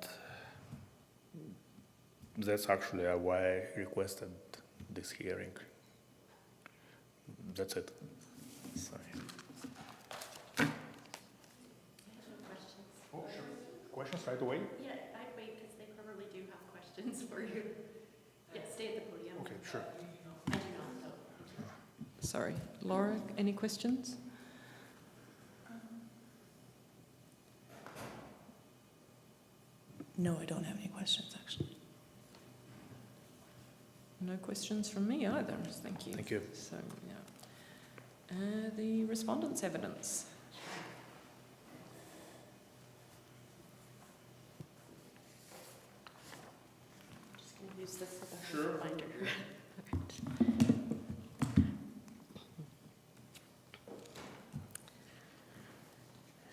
that's actually why I requested this hearing. That's it. Sorry. Oh, sure. Questions right away? Yeah, I'd wait because they probably do have questions for you. Yeah, stay at the podium. Okay, sure. I do not, though. Sorry. Laura, any questions? No, I don't have any questions, actually. No questions from me either, thank you. Thank you. So, yeah. The respondent's evidence. I'm just going to use this as a reminder.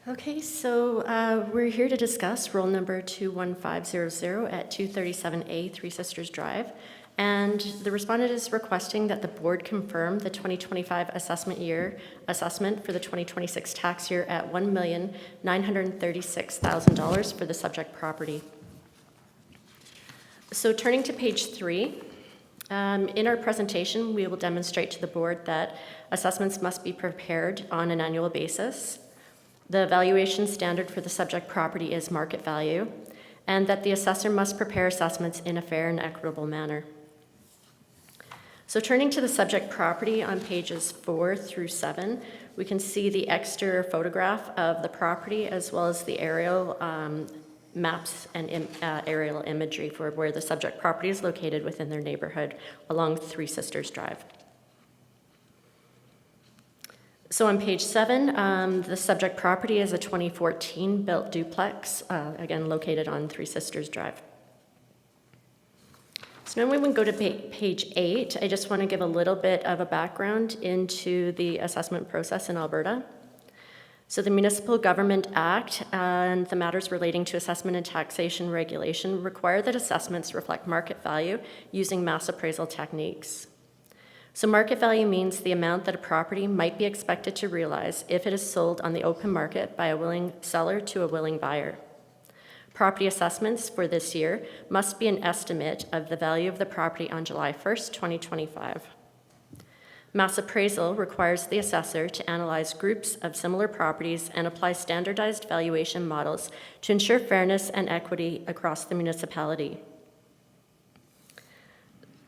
Okay, so we're here to discuss roll number 21500 at 237A Three Sisters Drive. And the respondent is requesting that the board confirm the 2025 assessment for the 2026 tax year at $1,936,000 for the subject property. So turning to page 3, in our presentation, we will demonstrate to the board that assessments must be prepared on an annual basis. The valuation standard for the subject property is market value, and that the assessor must prepare assessments in a fair and equitable manner. So turning to the subject property on pages 4 through 7, we can see the exterior photograph of the property as well as the aerial maps and aerial imagery for where the subject property is located within their neighborhood along Three Sisters Drive. So on page 7, the subject property is a 2014 built duplex, again located on Three Sisters Drive. So now when we go to page 8, I just want to give a little bit of a background into the assessment process in Alberta. So the Municipal Government Act and the matters relating to assessment and taxation regulation require that assessments reflect market value using mass appraisal techniques. So market value means the amount that a property might be expected to realize if it is sold on the open market by a willing seller to a willing buyer. Property assessments for this year must be an estimate of the value of the property on July 1st, 2025. Mass appraisal requires the assessor to analyze groups of similar properties and apply standardized valuation models to ensure fairness and equity across the municipality.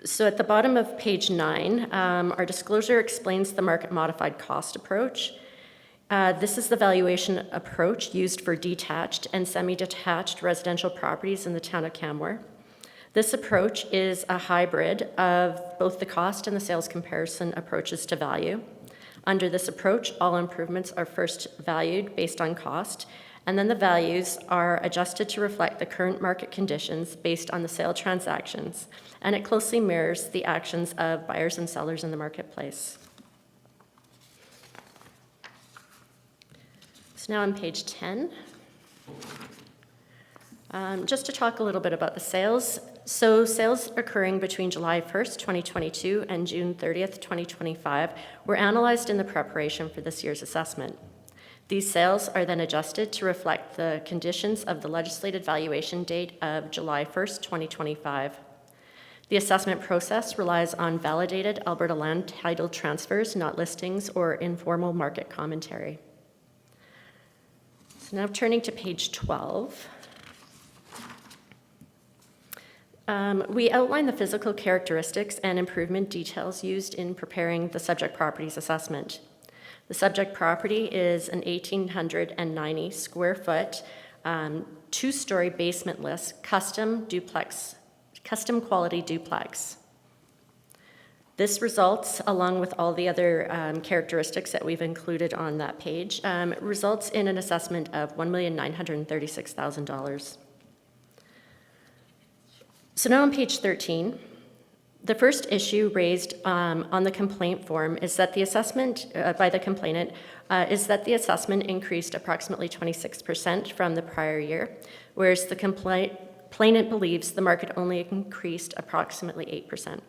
So at the bottom of page 9, our disclosure explains the market modified cost approach. This is the valuation approach used for detached and semi-detached residential properties in the town of Canmore. This approach is a hybrid of both the cost and the sales comparison approaches to value. Under this approach, all improvements are first valued based on cost, and then the values are adjusted to reflect the current market conditions based on the sale transactions, and it closely mirrors the actions of buyers and sellers in the marketplace. So now on page 10, just to talk a little bit about the sales. So sales occurring between July 1st, 2022 and June 30th, 2025 were analyzed in the preparation for this year's assessment. These sales are then adjusted to reflect the conditions of the legislated valuation date of July 1st, 2025. The assessment process relies on validated Alberta land title transfers, not listings or informal market commentary. So now turning to page 12. We outline the physical characteristics and improvement details used in preparing the subject property's assessment. The subject property is an 1,890 square foot, 2-story basementless custom duplex custom quality duplex. This results, along with all the other characteristics that we've included on that page, results in an assessment of $1,936,000. So now on page 13, the first issue raised on the complaint form is that the assessment by the complainant is that the assessment increased approximately 26% from the prior year, whereas the complainant believes the market only increased approximately 8%.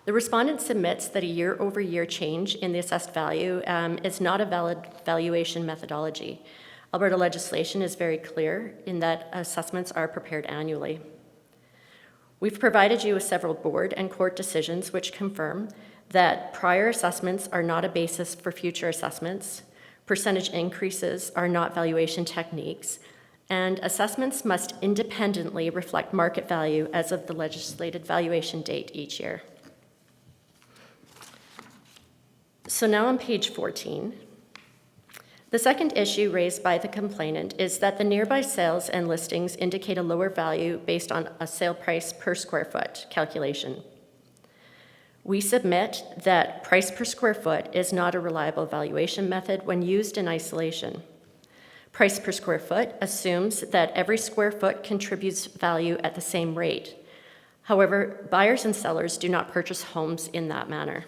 The respondent submits that a year-over-year change in the assessed value is not a valid valuation methodology. Alberta legislation is very clear in that assessments are prepared annually. We've provided you with several board and court decisions which confirm that prior assessments are not a basis for future assessments, percentage increases are not valuation techniques, and assessments must independently reflect market value as of the legislated valuation date each year. So now on page 14, the second issue raised by the complainant is that the nearby sales and listings indicate a lower value based on a sale price per square foot calculation. We submit that price per square foot is not a reliable valuation method when used in isolation. Price per square foot assumes that every square foot contributes value at the same rate. However, buyers and sellers do not purchase homes in that manner.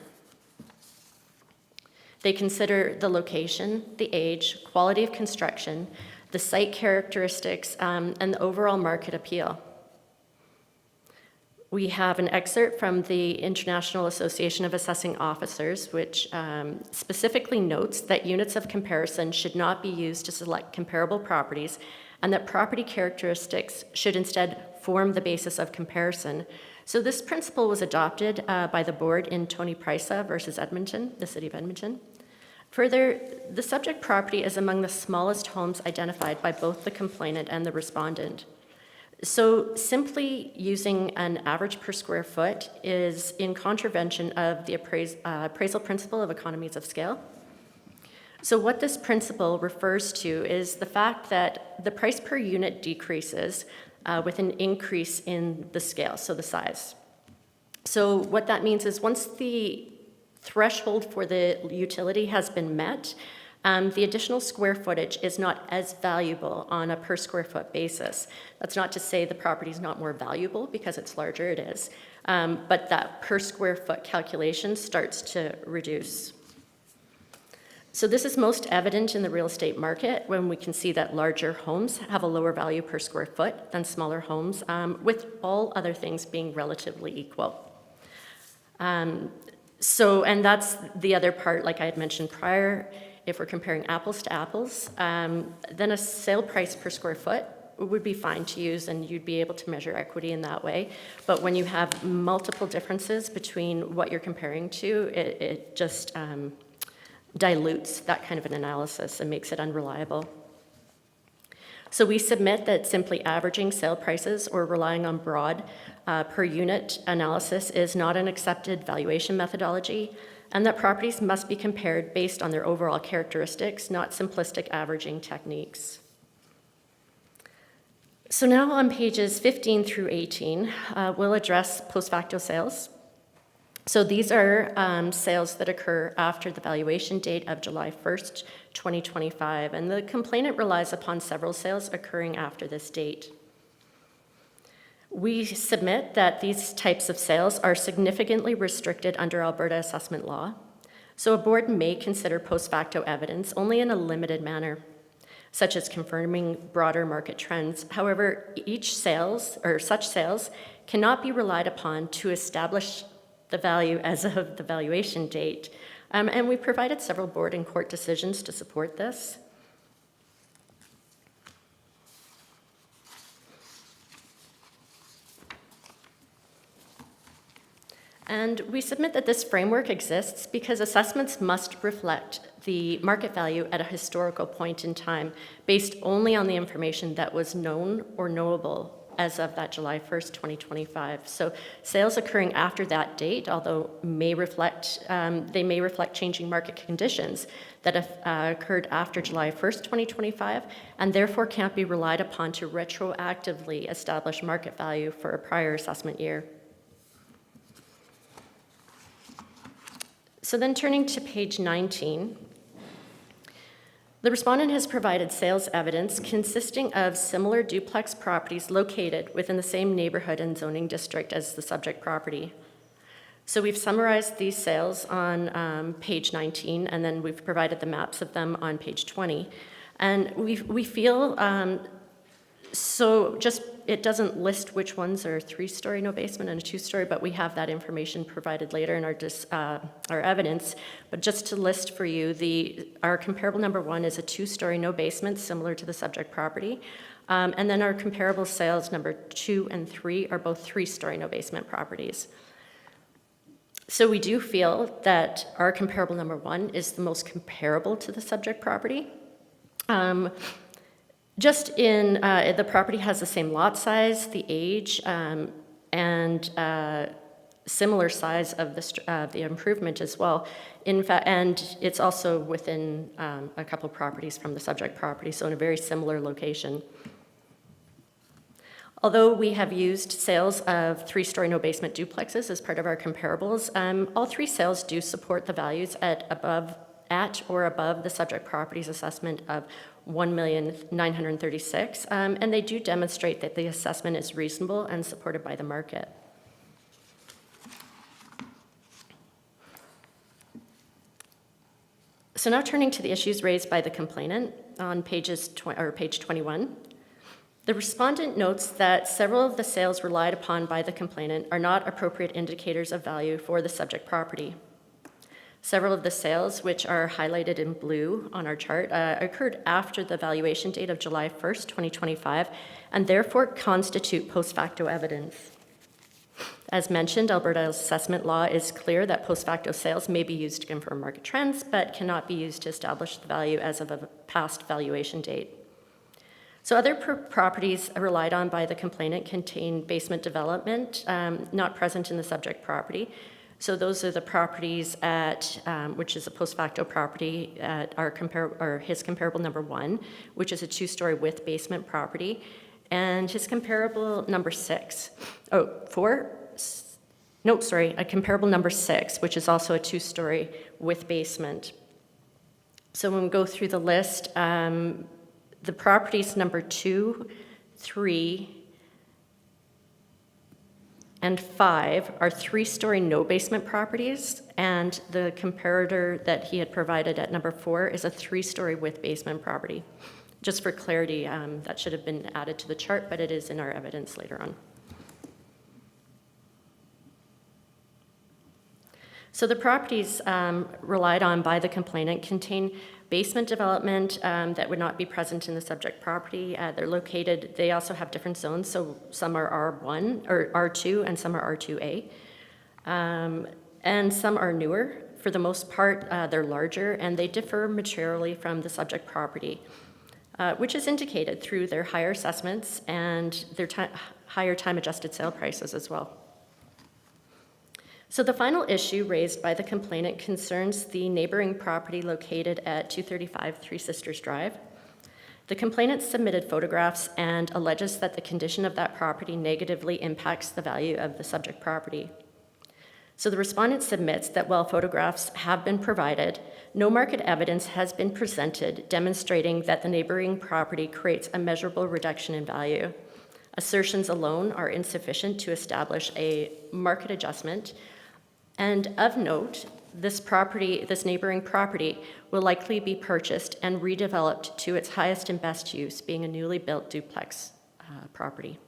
They consider the location, the age, quality of construction, the site characteristics, and the overall market appeal. We have an excerpt from the International Association of Assessing Officers, which specifically notes that units of comparison should not be used to select comparable properties, and that property characteristics should instead form the basis of comparison. So this principle was adopted by the board in Tony Prysa versus Edmonton, the city of Edmonton. Further, the subject property is among the smallest homes identified by both the complainant and the respondent. So simply using an average per square foot is in contravention of the appraisal principle of economies of scale. So what this principle refers to is the fact that the price per unit decreases with an increase in the scale, so the size. So what that means is once the threshold for the utility has been met, the additional square footage is not as valuable on a per square foot basis. That's not to say the property is not more valuable because it's larger, it is, but that per square foot calculation starts to reduce. So this is most evident in the real estate market when we can see that larger homes have a lower value per square foot than smaller homes, with all other things being relatively equal. And that's the other part, like I had mentioned prior, if we're comparing apples to apples, then a sale price per square foot would be fine to use and you'd be able to measure equity in that way. But when you have multiple differences between what you're comparing to, it just dilutes that kind of an analysis and makes it unreliable. So we submit that simply averaging sale prices or relying on broad per unit analysis is not an accepted valuation methodology, and that properties must be compared based on their overall characteristics, not simplistic averaging techniques. So now on pages 15 through 18, we'll address post facto sales. So these are sales that occur after the valuation date of July 1st, 2025, and the complainant relies upon several sales occurring after this date. We submit that these types of sales are significantly restricted under Alberta assessment law, so a board may consider post facto evidence only in a limited manner, such as confirming broader market trends. However, such sales cannot be relied upon to establish the value as of the valuation date. And we provided several board and court decisions to support this. And we submit that this framework exists because assessments must reflect the market value at a historical point in time based only on the information that was known or knowable as of that July 1st, 2025. So sales occurring after that date, although they may reflect changing market conditions that have occurred after July 1st, 2025, and therefore can't be relied upon to retroactively establish market value for a prior assessment year. So then turning to page 19, the respondent has provided sales evidence consisting of similar duplex properties located within the same neighborhood and zoning district as the subject property. So we've summarized these sales on page 19, and then we've provided the maps of them on page 20. And we feel, so just, it doesn't list which ones are 3-story no basement and a 2-story, but we have that information provided later in our evidence. But just to list for you, our comparable number 1 is a 2-story no basement, similar to the subject property. And then our comparable sales number 2 and 3 are both 3-story no basement properties. So we do feel that our comparable number 1 is the most comparable to the subject property. Just in, the property has the same lot size, the age, and similar size of the improvement as well. In fact, and it's also within a couple properties from the subject property, so in a very similar location. Although we have used sales of 3-story no basement duplexes as part of our comparables, all 3 sales do support the values at or above the subject property's assessment of $1,936,000, and they do demonstrate that the assessment is reasonable and supported by the market. So now turning to the issues raised by the complainant on page 21. The respondent notes that several of the sales relied upon by the complainant are not appropriate indicators of value for the subject property. Several of the sales, which are highlighted in blue on our chart, occurred after the valuation date of July 1st, 2025, and therefore constitute post facto evidence. As mentioned, Alberta's assessment law is clear that post facto sales may be used to confirm market trends, but cannot be used to establish the value as of a past valuation date. So other properties relied on by the complainant contain basement development, not present in the subject property. So those are the properties at, which is a post facto property at his comparable number 1, which is a 2-story with basement property, and his comparable number 6. A comparable number 6, which is also a 2-story with basement. So when we go through the list, the properties number 2, 3, and 5 are 3-story no basement properties, and the comparator that he had provided at number 4 is a 3-story with basement property. Just for clarity, that should have been added to the chart, but it is in our evidence later on. So the properties relied on by the complainant contain basement development that would not be present in the subject property. They're located, they also have different zones, so some are R1 or R2 and some are R2A. And some are newer. For the most part, they're larger and they differ materially from the subject property, which is indicated through their higher assessments and their higher time-adjusted sale prices as well. So the final issue raised by the complainant concerns the neighboring property located at 235 Three Sisters Drive. The complainant submitted photographs and alleges that the condition of that property negatively impacts the value of the subject property. So the respondent submits that while photographs have been provided, no market evidence has been presented demonstrating that the neighboring property creates a measurable reduction in value. Assertions alone are insufficient to establish a market adjustment. And of note, this neighboring property will likely be purchased and redeveloped to its highest and best use, being a newly built duplex property.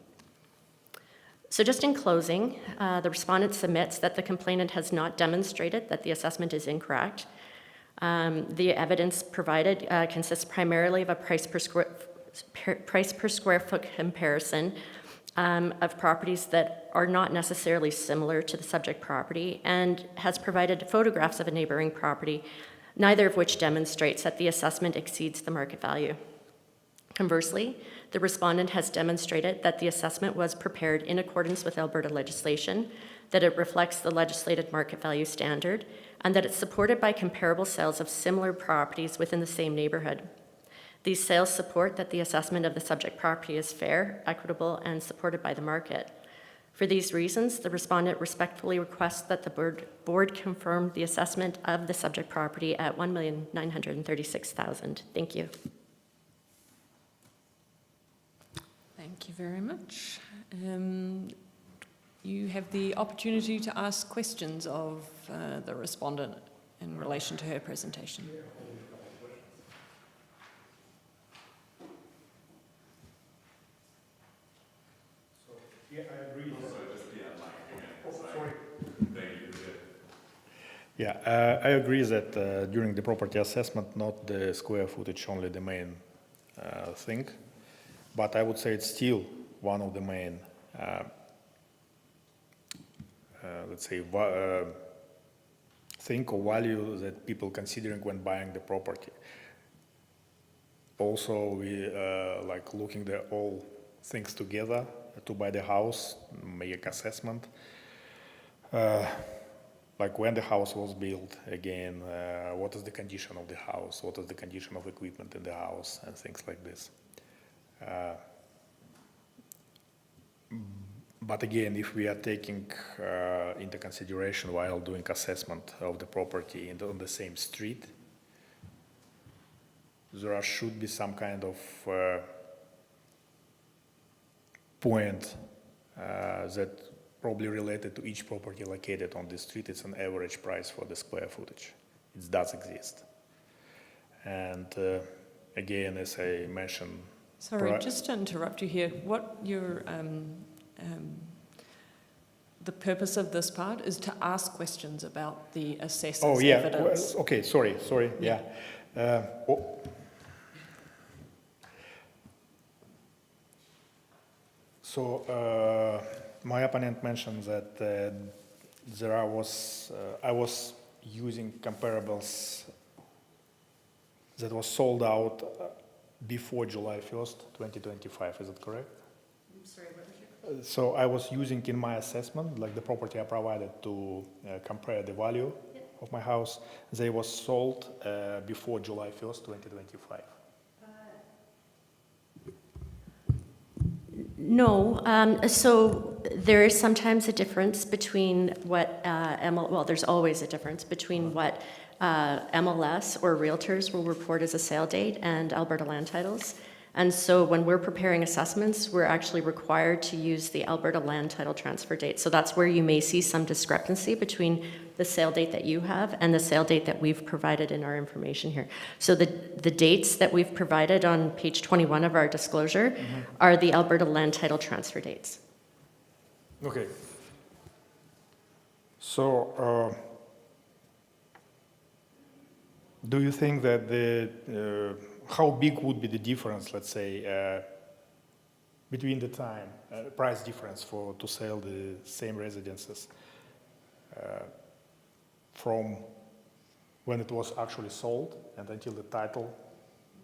So just in closing, the respondent submits that the complainant has not demonstrated that the assessment is incorrect. The evidence provided consists primarily of a price per square foot comparison of properties that are not necessarily similar to the subject property, and has provided photographs of a neighboring property, neither of which demonstrates that the assessment exceeds the market value. Conversely, the respondent has demonstrated that the assessment was prepared in accordance with Alberta legislation, that it reflects the legislated market value standard, and that it's supported by comparable sales of similar properties within the same neighborhood. These sales support that the assessment of the subject property is fair, equitable, and supported by the market. For these reasons, the respondent respectfully requests that the board confirm the assessment of the subject property at $1,936,000. Thank you. Thank you very much. You have the opportunity to ask questions of the respondent in relation to her presentation. Yeah, I agree that during the property assessment, not the square footage only the main thing, but I would say it's still one of the main, let's say, thing or value that people considering when buying the property. Also, we like looking the all things together to buy the house, make assessment. Like when the house was built, again, what is the condition of the house, what is the condition of equipment in the house, and things like this. But again, if we are taking into consideration while doing assessment of the property on the same street, there should be some kind of point that probably related to each property located on this street. It's an average price for the square footage. It does exist. And again, as I mentioned... Sorry, just to interrupt you here, what your the purpose of this part is to ask questions about the assessor's evidence. Okay, sorry, yeah. My opponent mentioned that I was using comparables that was sold out before July 1st, 2025. Is it correct? I'm sorry, what was your... So I was using in my assessment, like the property I provided to compare the value of my house. They was sold before July 1st, 2025. No, so there is sometimes a difference between what there's always a difference between what MLS or realtors will report as a sale date and Alberta land titles. And so when we're preparing assessments, we're actually required to use the Alberta land title transfer date. So that's where you may see some discrepancy between the sale date that you have and the sale date that we've provided in our information here. So the dates that we've provided on page 21 of our disclosure are the Alberta land title transfer dates. Okay. So do you think that how big would be the difference, let's say, between the time, price difference to sell the same residences from when it was actually sold and until the title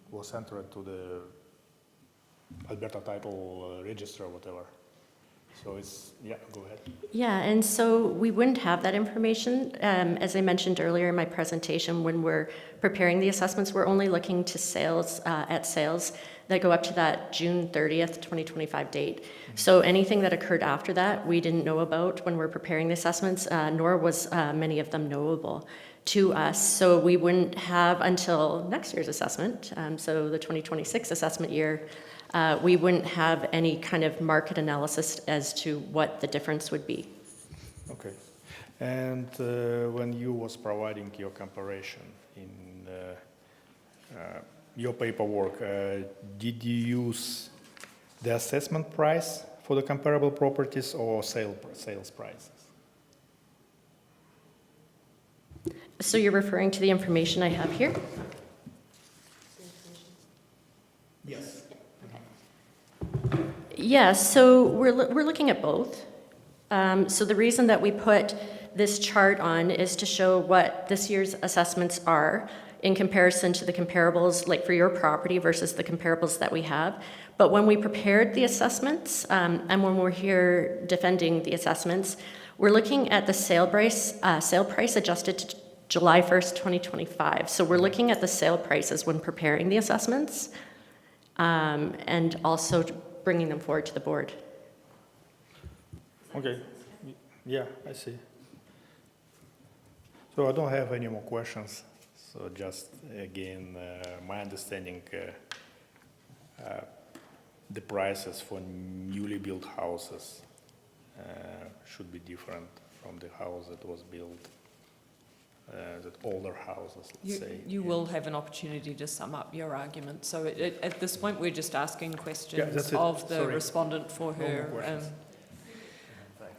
was entered to the Alberta title register or whatever? So it's, yeah, go ahead. Yeah, and so we wouldn't have that information. As I mentioned earlier in my presentation, when we're preparing the assessments, we're only looking to sales that go up to that June 30th, 2025 date. So anything that occurred after that, we didn't know about when we're preparing the assessments, nor was many of them knowable to us. So we wouldn't have until next year's assessment, so the 2026 assessment year, we wouldn't have any kind of market analysis as to what the difference would be. Okay. And when you was providing your comparison in your paperwork, did you use the assessment price for the comparable properties or sales prices? So you're referring to the information I have here? Yes. Yeah, so we're looking at both. So the reason that we put this chart on is to show what this year's assessments are in comparison to the comparables, like for your property versus the comparables that we have. But when we prepared the assessments, and when we're here defending the assessments, we're looking at the sale price adjusted to July 1st, 2025. So we're looking at the sale prices when preparing the assessments, and also bringing them forward to the board. Okay, yeah, I see. So I don't have any more questions. So just again, my understanding, the prices for newly built houses should be different from the house that was built, that older houses, let's say. You will have an opportunity to sum up your argument. So at this point, we're just asking questions that's it. of the Sorry. respondent for No more her questions.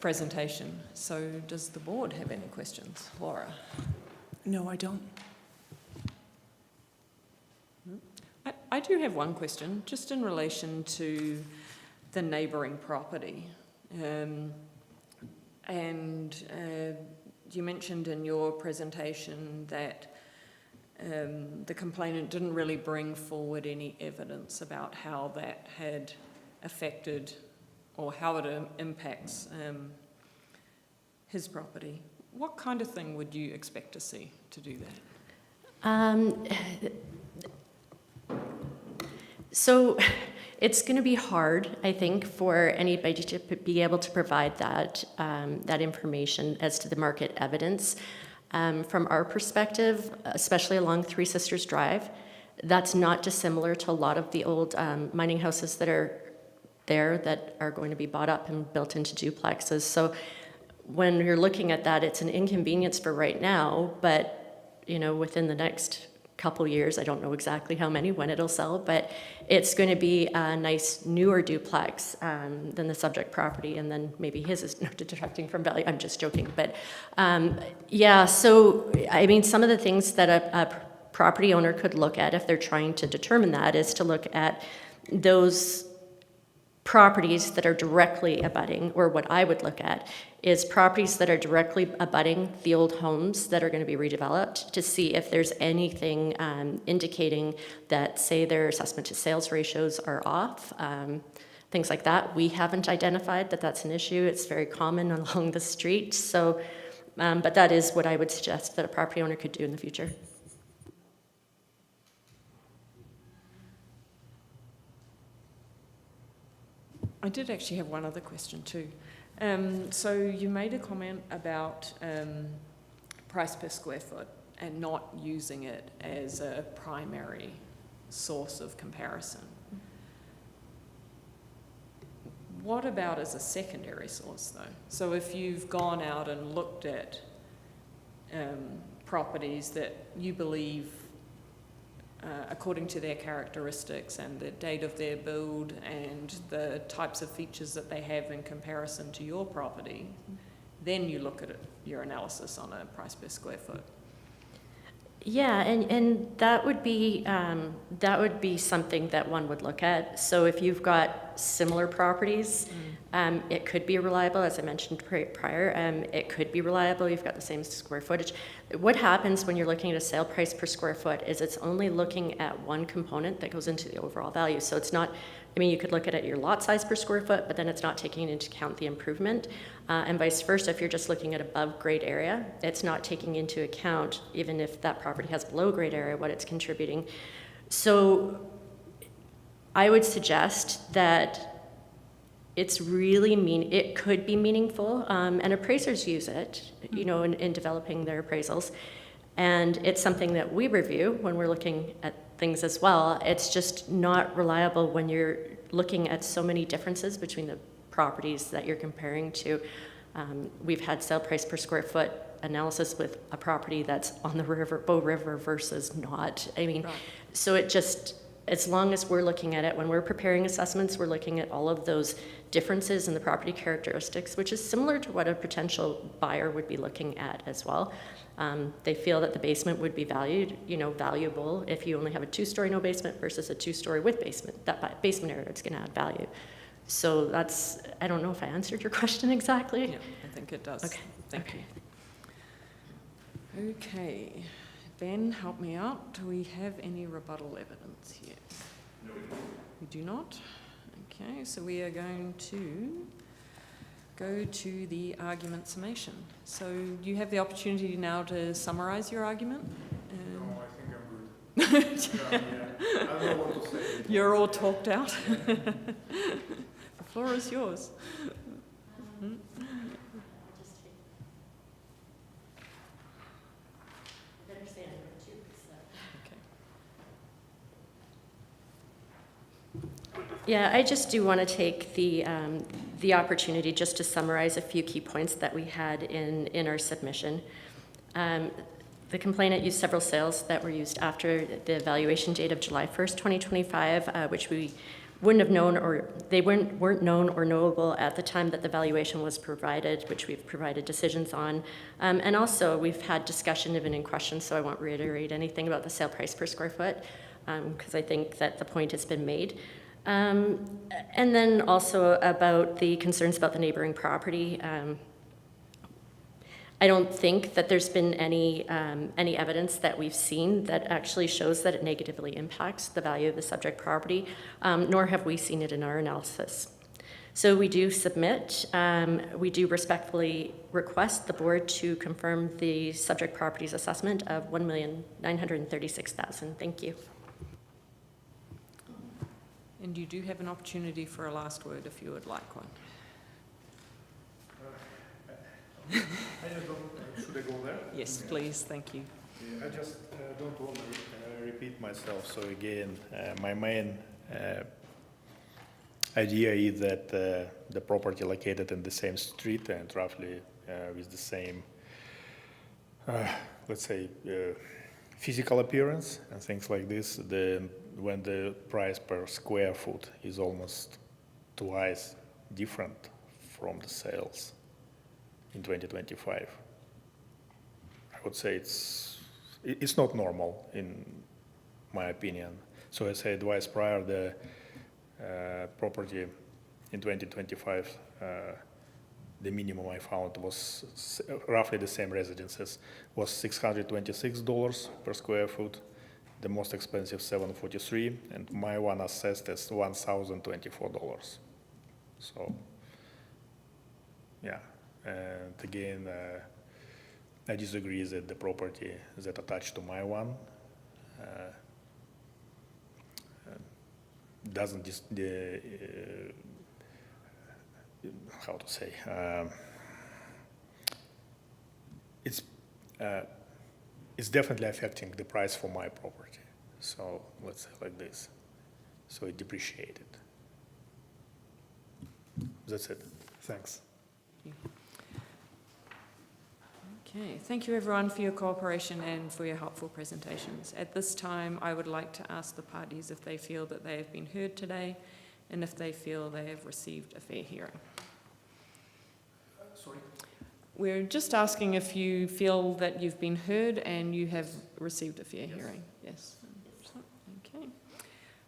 presentation. So does the board have any questions? Laura? No, I don't. I do have one question, just in relation to the neighbouring property. You mentioned in your presentation that the complainant didn't really bring forward any evidence about how that had affected or how it impacts his property. What kind of thing would you expect to see to do that? So it's going to be hard, I think, for anybody to be able to provide that, that information as to the market evidence. From our perspective, especially along Three Sisters Drive, that's not dissimilar to a lot of the old mining houses that are there that are going to be bought up and built into duplexes. So when you're looking at that, it's an inconvenience for right now, but within the next couple years, I don't know exactly how many, when it'll sell, but it's going to be a nice newer duplex than the subject property, and then maybe his is not detracting from value. I'm just joking, but yeah, so I mean, some of the things that a property owner could look at if they're trying to determine that is to look at those properties that are directly abutting, or what I would look at is properties that are directly abutting the old homes that are going to be redeveloped, to see if there's anything indicating that, say, their assessment to sales ratios are off, things like that. We haven't identified that that's an issue. It's very common along the street. So, but that is what I would suggest that a property owner could do in the future. I did actually have one other question too. So you made a comment about price per square foot and not using it as a primary source of comparison. What about as a secondary source though? So if you've gone out and looked at properties that you believe according to their characteristics and the date of their build and the types of features that they have in comparison to your property, then you look at your analysis on a price per square foot. Yeah, and that would be something that one would look at. So if you've got similar properties, it could be reliable, as I mentioned prior. It could be reliable. You've got the same square footage. What happens when you're looking at a sale price per square foot is it's only looking at one component that goes into the overall value. So it's not. I mean, you could look at it your lot size per square foot, but then it's not taking into account the improvement. And vice versa, if you're just looking at above grade area, it's not taking into account, even if that property has below grade area, what it's contributing. So I would suggest that it's really it could be meaningful, and appraisers use it, in developing their appraisals. And it's something that we review when we're looking at things as well. It's just not reliable when you're looking at so many differences between the properties that you're comparing to. We've had sale price per square foot analysis with a property that's on the Bow River versus not. I mean, right. So it just, as long as we're looking at it, when we're preparing assessments, we're looking at all of those differences in the property characteristics, which is similar to what a potential buyer would be looking at as well. They feel that the basement would be valuable if you only have a 2-story no basement versus a 2-story with basement. That basement area is going to add value. So that's, I don't know if I answered your question exactly. Yeah, I think it does. Okay. Thank you. Okay. Ben, help me out. Do we have any rebuttal evidence here? No, we do not. Okay, so we are going to go to the argument summation. So you have the opportunity now to summarise your argument. I think I'm good. I don't know what to say. You're all talked out. The floor is yours. Yeah, I just do want to take the opportunity just to summarize a few key points that we had in our submission. The complainant used several sales that were used after the evaluation date of July 1st, 2025, which we wouldn't have known, or they weren't known or knowable at the time that the valuation was provided, which we've provided decisions on. And also, we've had discussion even in question, so I won't reiterate anything about the sale price per square foot, because I think that the point has been made. And then also about the concerns about the neighboring property. I don't think that there's been any evidence that we've seen that actually shows that it negatively impacts the value of the subject property, nor have we seen it in our analysis. So we do submit, we do respectfully request the board to confirm the subject property's assessment of $1,936,000. Thank you. And you do have an opportunity for a last word if you would like one. Should I go there? Yes, please, thank you. Yeah, I just don't want to repeat myself. So again, my main idea is that the property located in the same street and roughly with the same, let's say, physical appearance and things like this, when the price per square foot is almost twice different from the sales in 2025. I would say it's not normal in my opinion. So as I advised prior, the property in 2025, the minimum I found was roughly the same residences, was $626 per square foot, the most expensive $743, and my one assessed as $1,024. So, yeah. And again, I disagree that the property that attached to my one doesn't how to say, it's definitely affecting the price for my property. So let's say like this. So it depreciated. That's it. Thanks. Okay, thank you everyone for your cooperation and for your helpful presentations. At this time, I would like to ask the parties if they feel that they have been heard today and if they feel they have received a fair hearing. Sorry. We're just asking if you feel that you've been heard and you have received a fair hearing. Yes. Okay.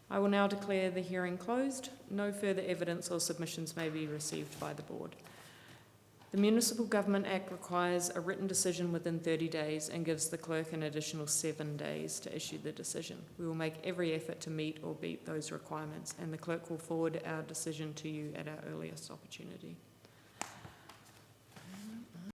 I will now declare the hearing closed. No further evidence or submissions may be received by the board. The Municipal Government Act requires a written decision within 30 days and gives the clerk an additional 7 days to issue the decision. We will make every effort to meet or beat those requirements, and the clerk will forward our decision to you at our earliest opportunity.